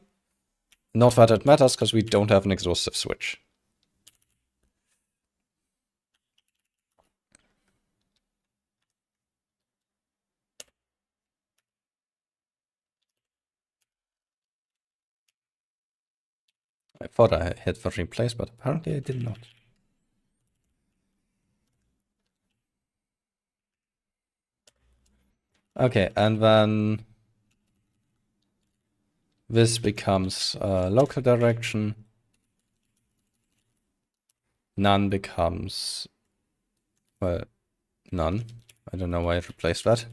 Not that it matters, because we don't have an exhaustive switch. I thought I hit the replace, but apparently I did not. Okay, and then this becomes local direction. None becomes, well, none. I don't know why I replaced that.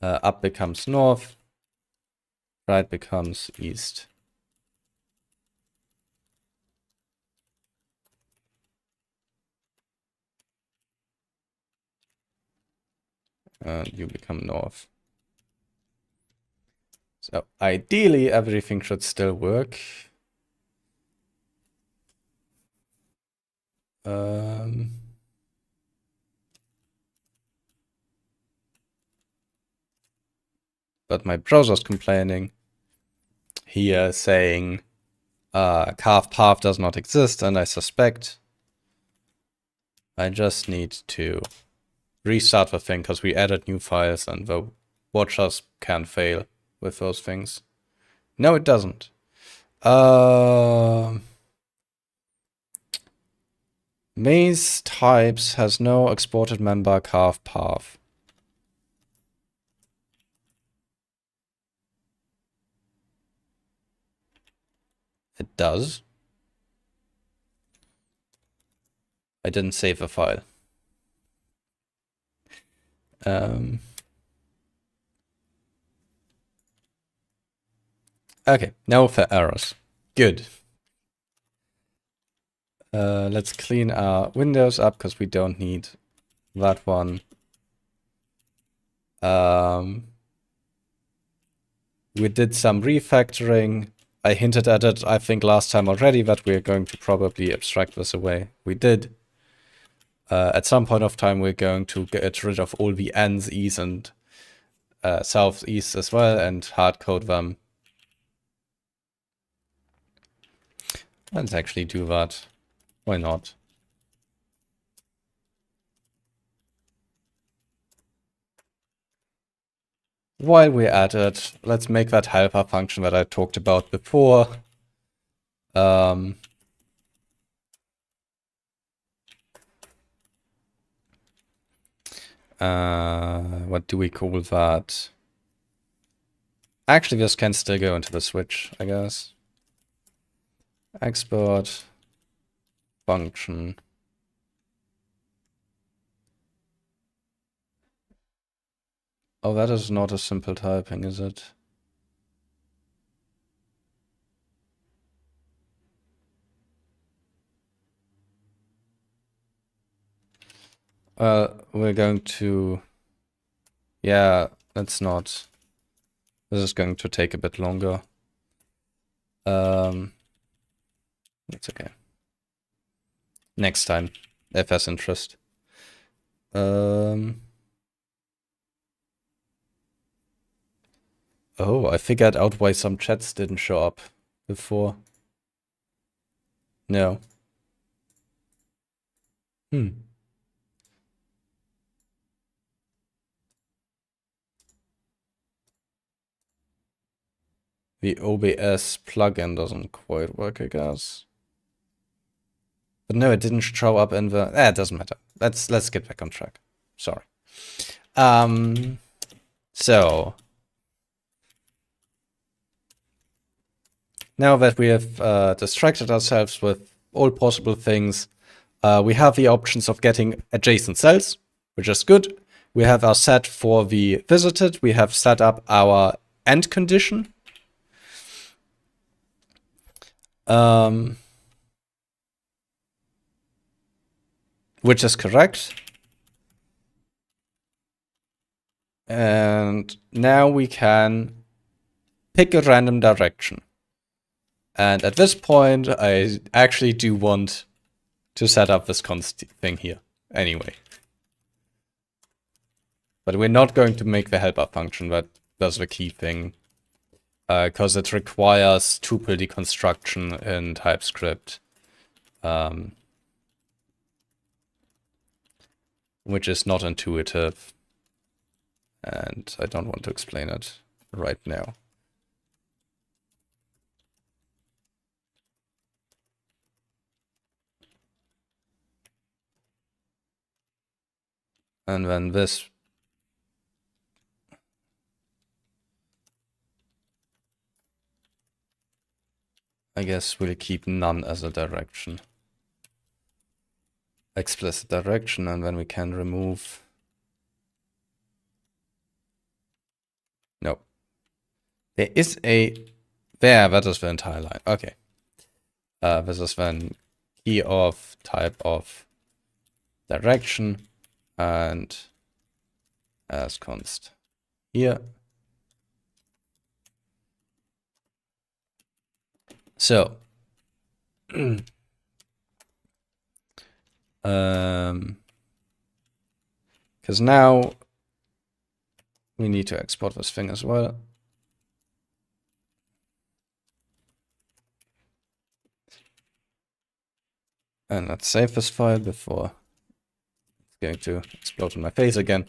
Up becomes north. Right becomes east. You become north. So ideally everything should still work. But my browser's complaining here, saying carve path does not exist, and I suspect I just need to restart the thing, because we added new files and the watchers can fail with those things. No, it doesn't. Maze types has no exported member carve path. It does. I didn't save a file. Okay, no errors. Good. Let's clean our windows up, because we don't need that one. We did some refactoring. I hinted at it, I think, last time already, that we're going to probably abstract this away. We did. At some point of time, we're going to get rid of all the ends, east, and southeast as well, and hardcode them. Let's actually do that. Why not? while we're at it, let's make that helper function that I talked about before. What do we call that? Actually, this can still go into the switch, I guess. Export function. Oh, that is not a simple typing, is it? We're going to... Yeah, that's not... This is going to take a bit longer. It's okay. Next time, if there's interest. Oh, I figured out why some chats didn't show up before. No. The OBS plugin doesn't quite work, I guess. But no, it didn't show up in the... it doesn't matter. Let's get back on track. Sorry. So... Now that we have distracted ourselves with all possible things, we have the options of getting adjacent cells, which is good. We have our set for the visited. We have set up our end condition. Which is correct. And now we can pick a random direction. And at this point, I actually do want to set up this const thing here anyway. But we're not going to make the helper function, that's the key thing. Because it requires tuple deconstruction in TypeScript. Which is not intuitive. And I don't want to explain it right now. And then this... I guess we'll keep none as a direction. Explicit direction, and then we can remove... No. There is a... There, that is the entire line. Okay. This is then key of type of direction and as const here. So, because now we need to export this thing as well. And let's save this file before it's going to explode in my face again.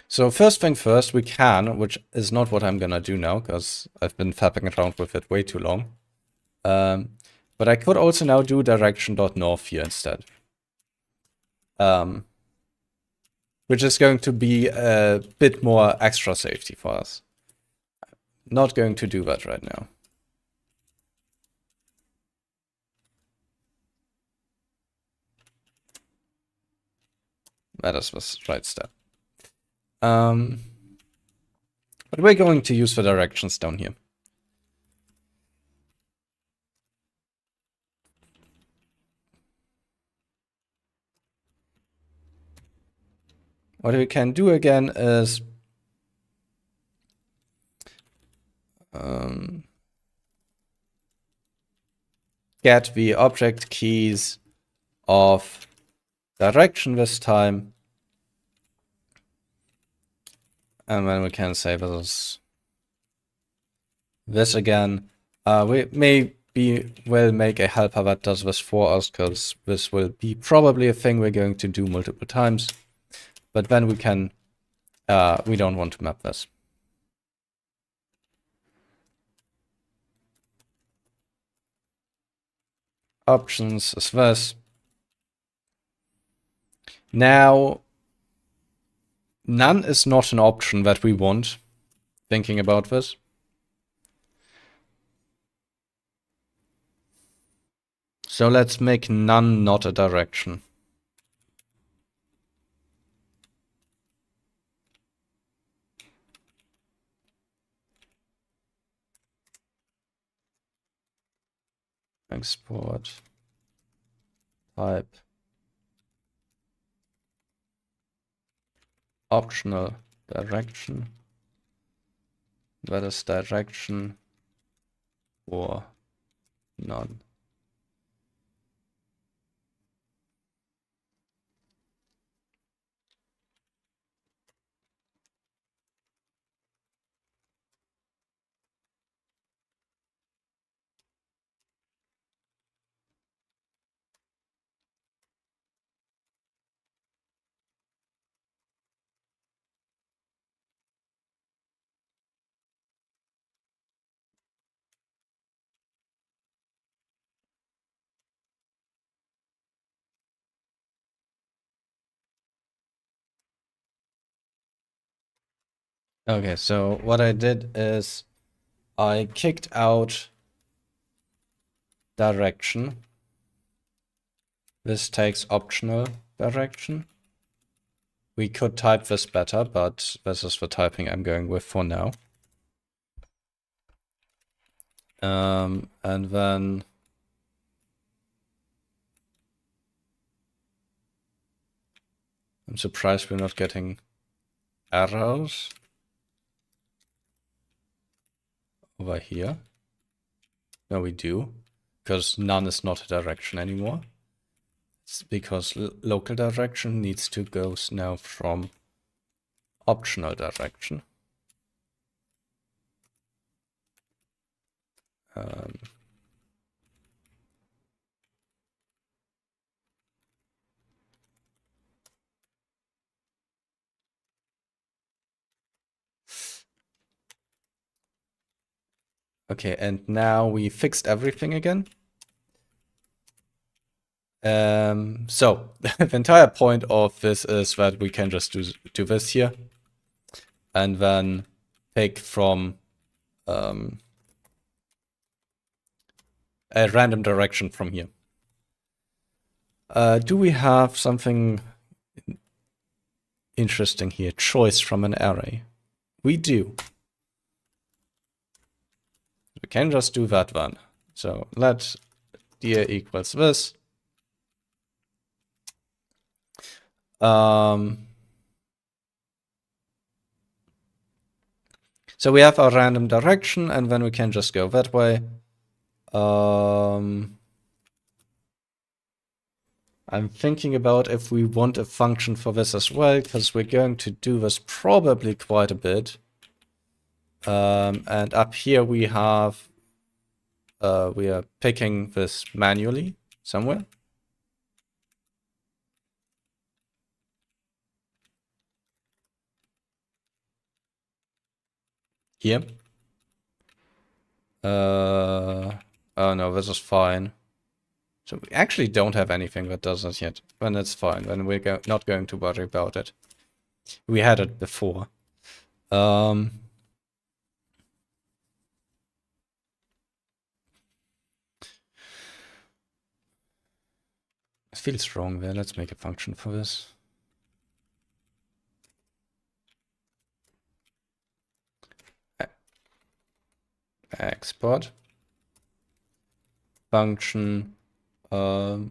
So first thing first, we can, which is not what I'm gonna do now, because I've been fapping around with it way too long. But I could also now do direction.north here instead. Which is going to be a bit more extra safety for us. Not going to do that right now. That is the right step. But we're going to use the directions down here. What we can do again is get the object keys of direction this time. And then we can say this again. We will make a helper that does this for us, because this will be probably a thing we're going to do multiple times. But then we can, we don't want to map this. Options is this. Now, none is not an option that we want, thinking about this. So let's make none not a direction. Export type optional direction. That is direction or none. Okay, so what I did is I kicked out direction. This takes optional direction. We could type this better, but this is the typing I'm going with for now. And then I'm surprised we're not getting arrows over here. No, we do, because none is not a direction anymore. It's because local direction needs to go now from optional direction. Okay, and now we fixed everything again. So the entire point of this is that we can just do this here and then pick from a random direction from here. Do we have something interesting here? Choice from an array. We do. We can just do that one. So let dir equals this. So we have our random direction, and then we can just go that way. I'm thinking about if we want a function for this as well, because we're going to do this probably quite a bit. And up here we have, we are picking this manually somewhere. Here. Oh no, this is fine. So we actually don't have anything that does that yet. Then it's fine. Then we're not going to worry about it. We had it before. It feels wrong there. Let's make a function for this. Export. Function. Book.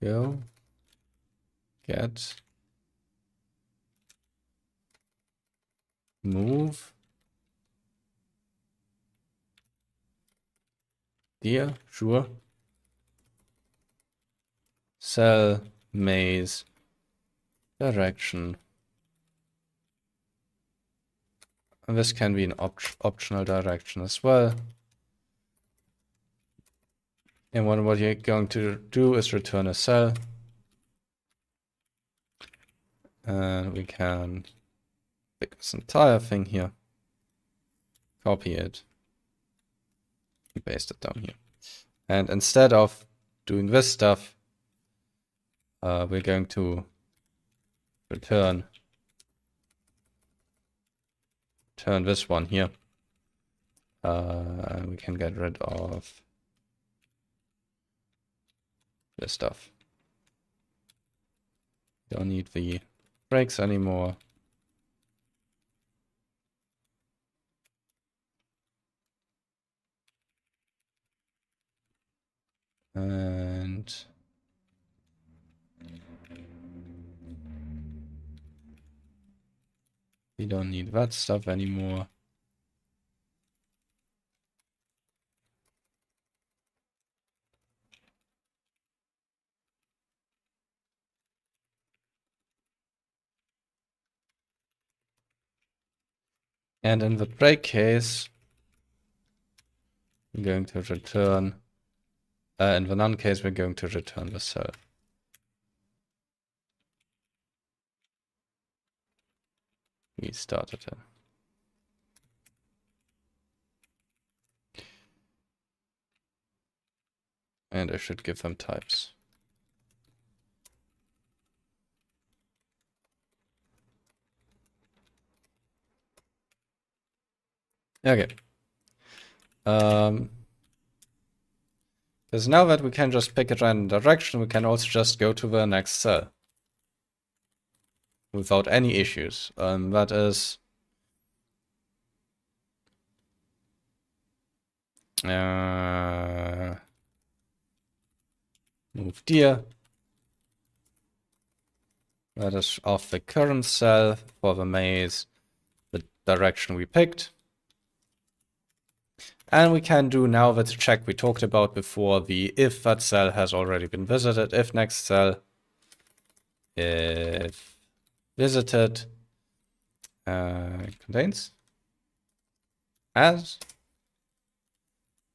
Go. Get. Move. Dir. Sure. Cell. Maze. Direction. And this can be an optional direction as well. And what you're going to do is return a cell. And we can pick this entire thing here, copy it, and paste it down here. And instead of doing this stuff, we're going to return this one here. And we can get rid of this stuff. Don't need the breaks anymore. And we don't need that stuff anymore. And in the break case, we're going to return, in the none case, we're going to return the cell. We started it. And I should give them types. Okay. Because now that we can just pick a random direction, we can also just go to the next cell without any issues. That is move dir. That is off the current cell for the maze, the direction we picked. And we can do now the check we talked about before, the if that cell has already been visited, if next cell, if visited, contains as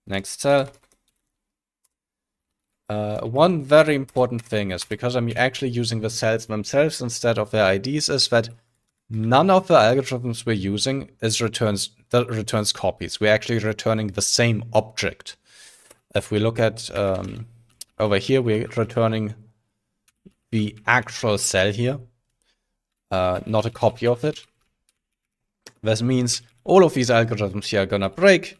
next cell. One very important thing is, because I'm actually using the cells themselves instead of their IDs, is that none of the algorithms we're using returns copies. We're actually returning the same object. If we look at over here, we're returning the actual cell here, not a copy of it. This means all of these algorithms here are gonna break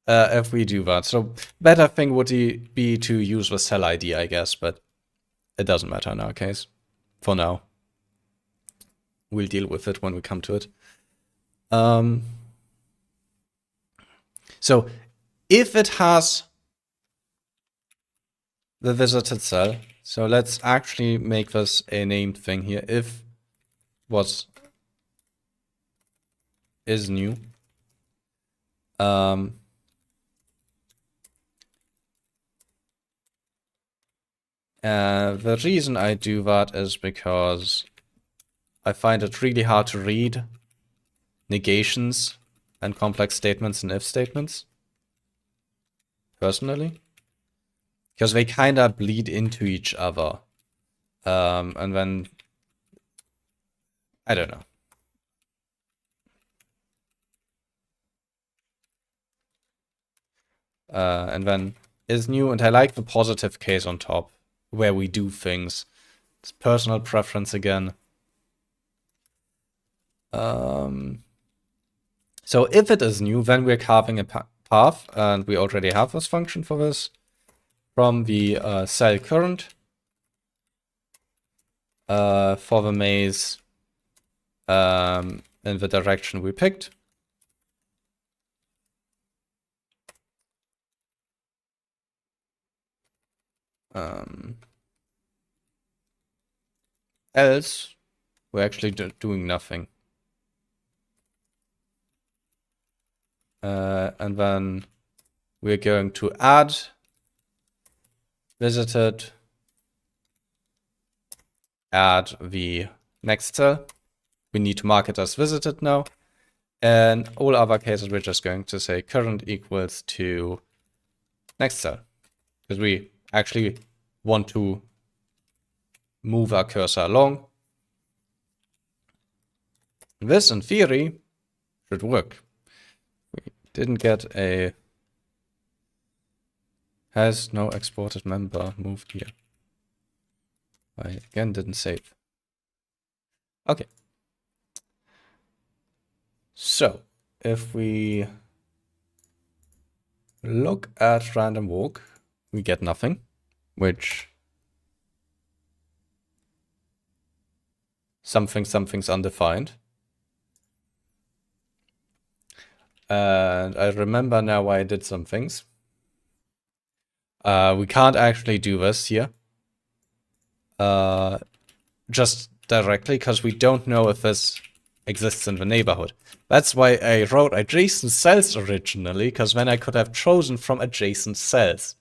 if we do that. So better thing would be to use the cell ID, I guess, but it doesn't matter in our case, for now. We'll deal with it when we come to it. So if it has the visited cell, so let's actually make this a named thing here. If what is new. The reason I do that is because I find it really hard to read negations and complex statements and if statements, personally, because they kind of bleed into each other. And then, I don't know. And then is new, and I like the positive case on top, where we do things. It's personal preference again. So if it is new, then we're carving a path, and we already have this function for this, from the cell current for the maze in the direction we picked. Else, we're actually doing nothing. And then we're going to add visited, add the next cell. We need to mark it as visited now. And all other cases, we're just going to say current equals to next cell. because we actually want to move our cursor along. This, in theory, should work. We didn't get a has no exported member moved here. I again didn't save. Okay. So if we look at random walk, we get nothing, which something's undefined. And I remember now why I did some things. We can't actually do this here. Just directly, because we don't know if this exists in the neighborhood. That's why I wrote adjacent cells originally, because then I could have chosen from adjacent cells.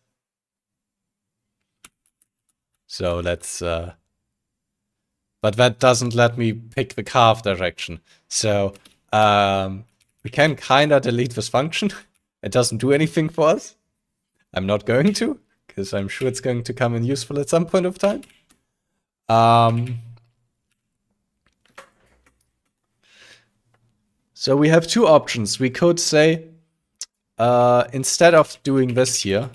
So let's... but that doesn't let me pick the carve direction. So we can kinda delete this function. It doesn't do anything for us. I'm not going to, because I'm sure it's going to come in useful at some point of time. So we have two options. We could say, instead of doing this here,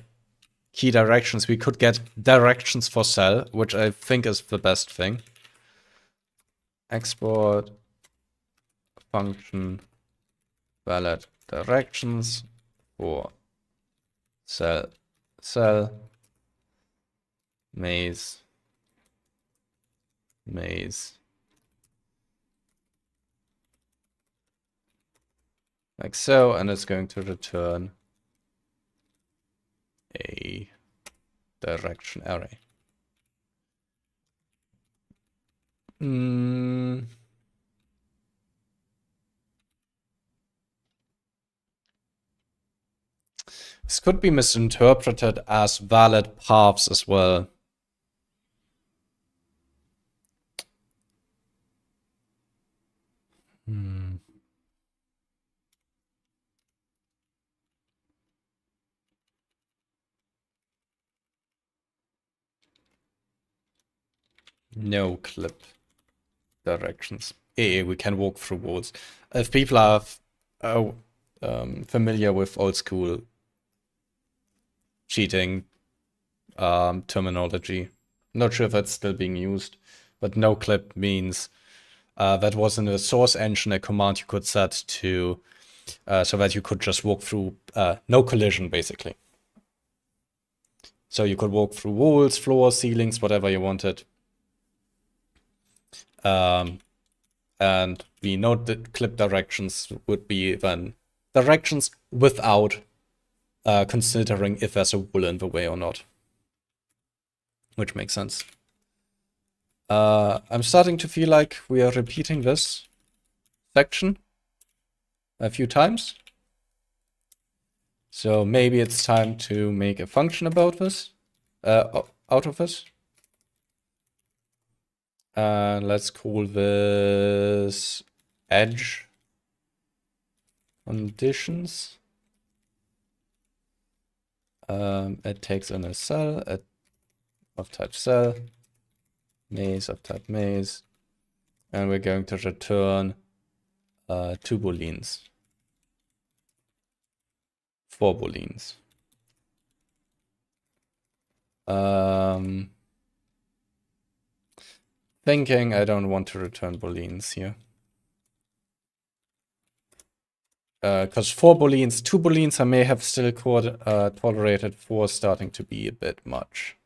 key directions, we could get directions for cell, which I think is the best thing. Export function valid directions for cell maze like so, and it's going to return a direction array. This could be misinterpreted as valid paths as well. No clip directions. We can walk through walls. If people are familiar with old school cheating terminology, not sure if that's still being used, but no clip means that was in the source engine a command you could set to so that you could just walk through no collision, basically. So you could walk through walls, floors, ceilings, whatever you wanted. And we know that clip directions would be then directions without considering if there's a wall in the way or not. Which makes sense. I'm starting to feel like we are repeating this section a few times. So maybe it's time to make a function about this, out of this. Let's call this edge conditions. It takes in a cell of type cell, maze of type maze, and we're going to return 2 booleans, 4 booleans. Thinking I don't want to return booleans here. Because 4 booleans, 2 booleans I may have still tolerated, 4 starting to be a bit much.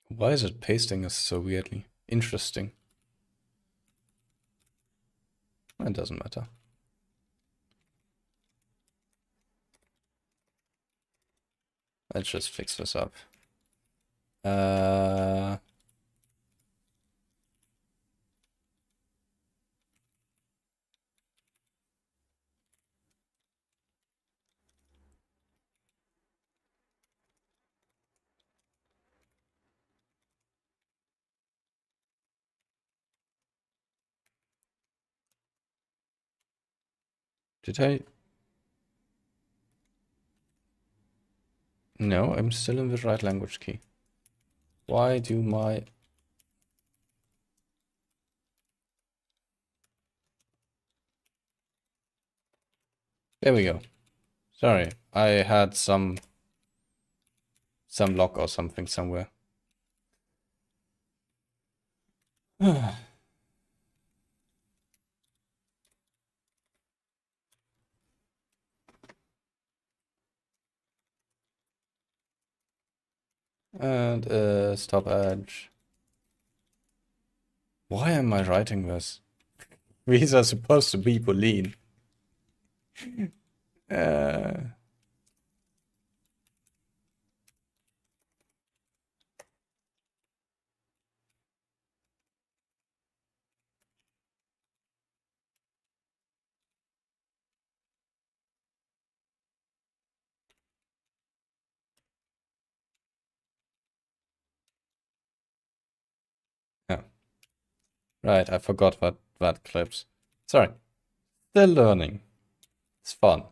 Why is it pasting us so weirdly? Interesting. It doesn't matter. Let's just fix this up. Did I? No, I'm still in the right language key. Why do my... There we go. Sorry, I had some lock or something somewhere. And stop edge. Why am I writing this? These are supposed to be Boolean. Uh, yeah. Right, I forgot that clips. Sorry. Still learning. It's fun.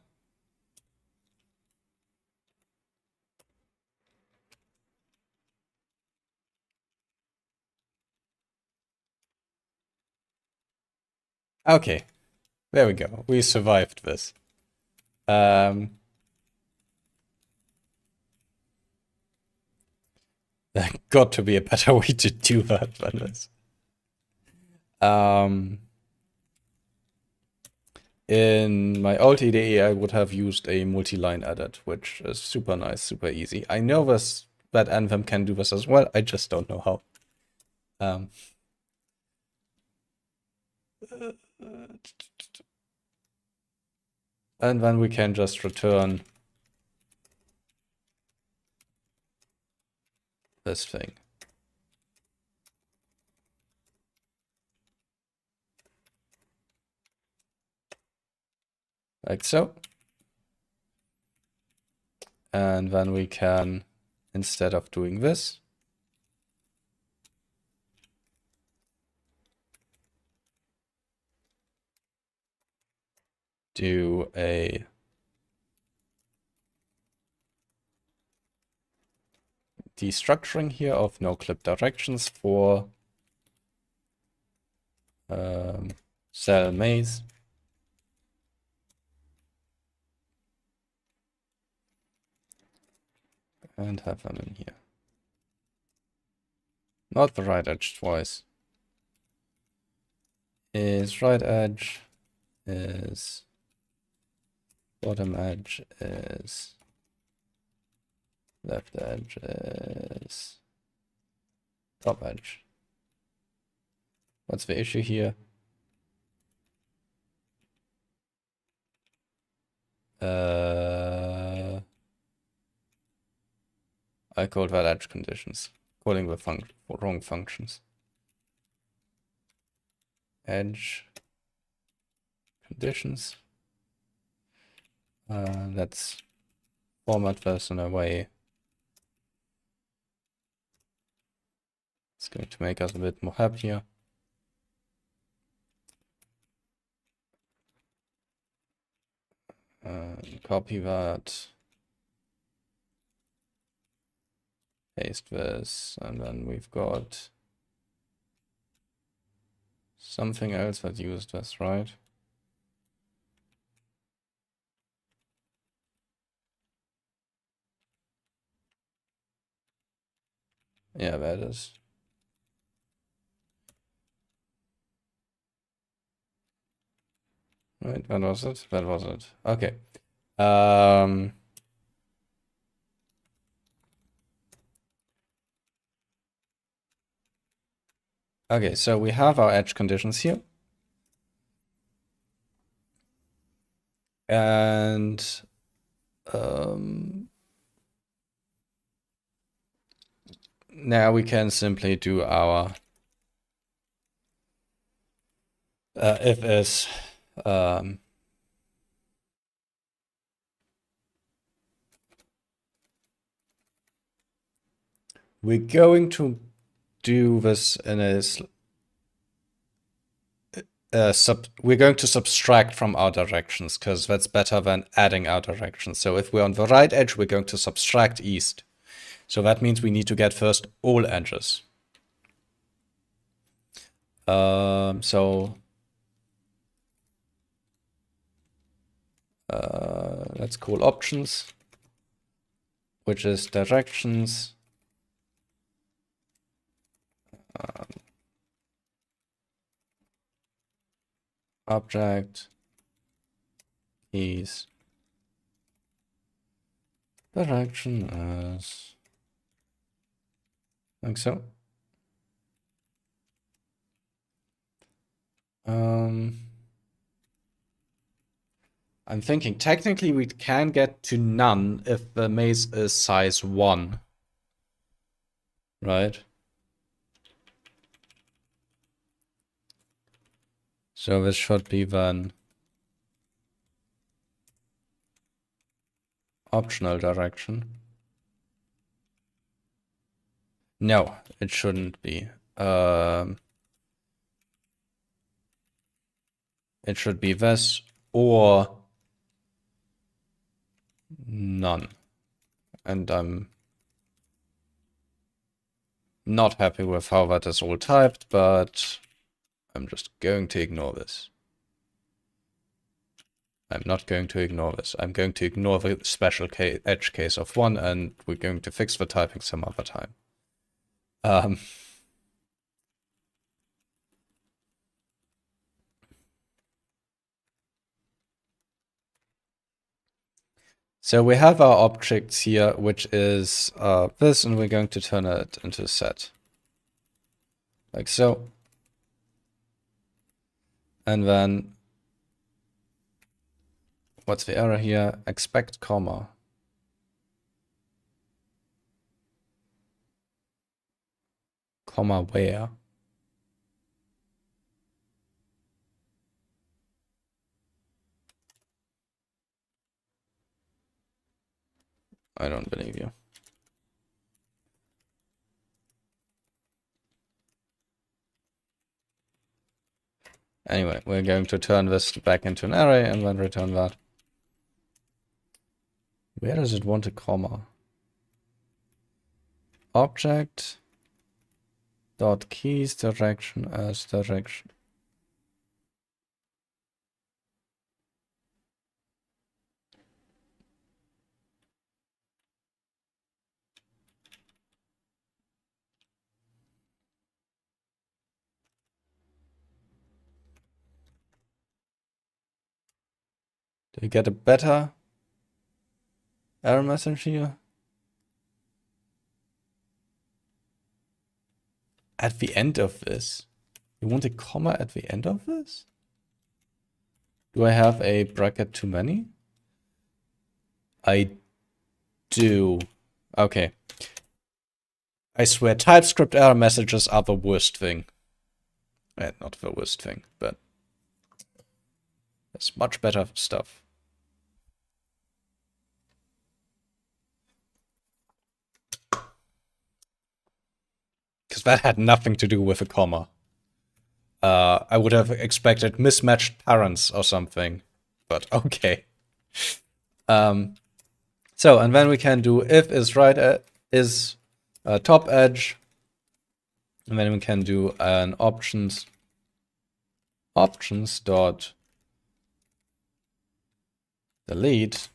Okay. There we go. We survived this. There got to be a better way to do that than this. In my old IDE, I would have used a multi-line edit, which is super nice, super easy. I know that Anthem can do this as well. I just don't know how. And then we can just return this thing. Like so. And then we can, instead of doing this, do a destructuring here of no clip directions for cell maze. And have them in here. Not the right edge twice. Is right edge is bottom edge is left edge is top edge. What's the issue here? I called that edge conditions, calling the wrong functions. Edge conditions. Let's format this in a way. It's going to make us a bit more happier. Copy that. Paste this, and then we've got something else that used this, right? Yeah, that is. Right, that was it. That was it. Okay. Okay, so we have our edge conditions here. And now we can simply do our if is we're going to do this in a we're going to subtract from our directions because that's better than adding our directions. So if we're on the right edge, we're going to subtract east. So that means we need to get first all edges. Let's call options, which is directions. Object keys direction as like so. I'm thinking technically we can get to none if the maze is size 1. Right? So this should be then optional direction. No, it shouldn't be. It should be this or none. And I'm not happy with how that is all typed, but I'm just going to ignore this. I'm not going to ignore this. I'm going to ignore the special edge case of 1, and we're going to fix the typing some other time. So we have our objects here, which is this, and we're going to turn it into a set. Like so. And then, what's the error here? Expect comma. Comma where? I don't believe you. Anyway, we're going to turn this back into an array and then return that. Where does it want a comma? Object dot keys direction as direction. Do you get a better error message here? At the end of this? You want a comma at the end of this? Do I have a bracket too many? I do. Okay. I swear, TypeScript error messages are the worst thing. Not the worst thing, but it's much better stuff. Because that had nothing to do with a comma. I would have expected mismatched parents or something, but okay. So, and then we can do if is right is top edge, and then we can do an options dot delete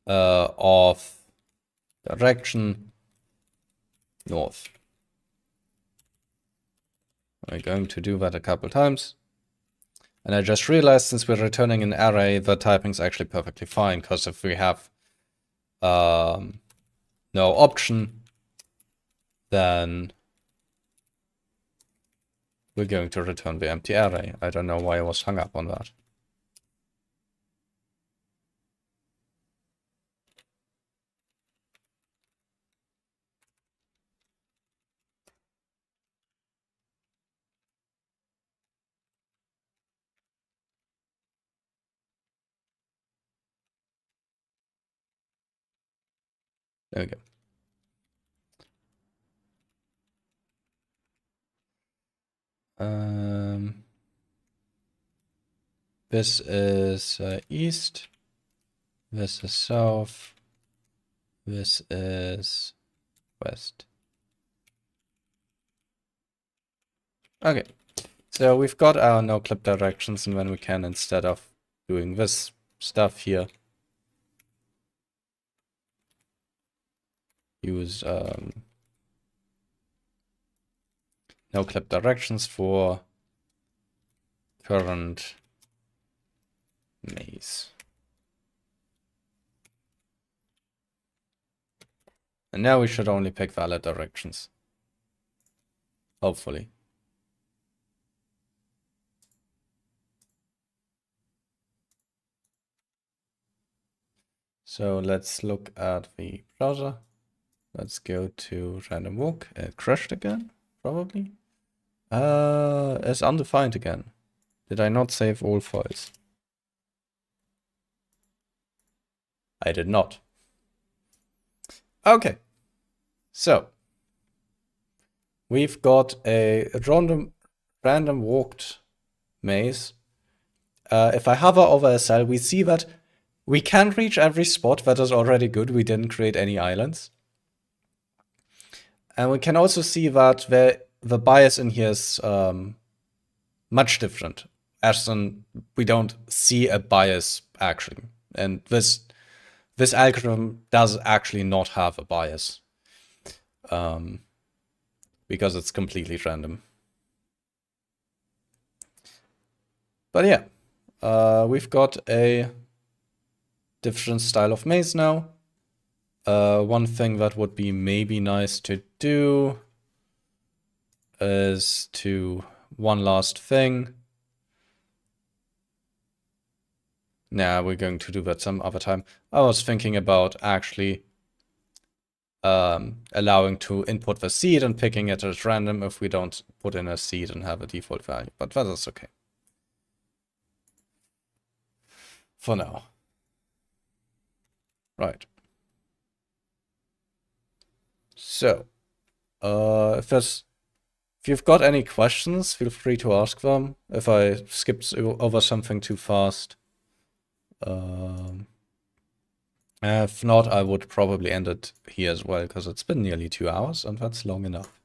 of direction north. We're going to do that a couple times. And I just realized since we're returning an array, the typing's actually perfectly fine, because if we have no option, then we're going to return the empty array. I don't know why I was hung up on that. There we go. This is east. This is south. This is west. Okay, so we've got our no-clip directions, and then we can, instead of doing this stuff here, use no-clip directions for current maze. And now we should only pick valid directions. Hopefully. So let's look at the browser. Let's go to random walk. It crashed again, probably. It's undefined again. Did I not save all files? I did not. Okay. So we've got a random walked maze. If I hover over a cell, we see that we can reach every spot. That is already good. We didn't create any islands. And we can also see that the bias in here is much different, as in we don't see a bias actually. And this algorithm does actually not have a bias, because it's completely random. But yeah, we've got a different style of maze now. One thing that would be maybe nice to do is one last thing. Nah, we're going to do that some other time. I was thinking about actually allowing to input the seed and picking it as random if we don't put in a seed and have a default value, but that is okay. For now. Right. So, if you've got any questions, feel free to ask them. If I skipped over something too fast. If not, I would probably end it here as well, because it's been nearly 2 hours, and that's long enough.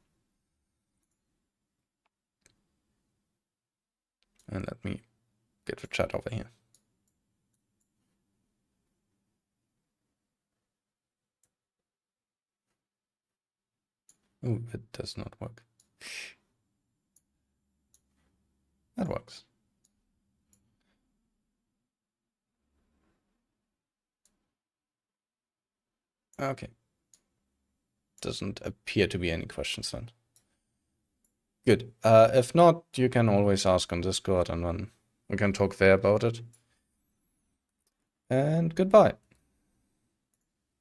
And let me get the chat over here. Oh, it does not work. That works. Okay. Doesn't appear to be any questions then. Good. If not, you can always ask on Discord, and then we can talk there about it. And goodbye.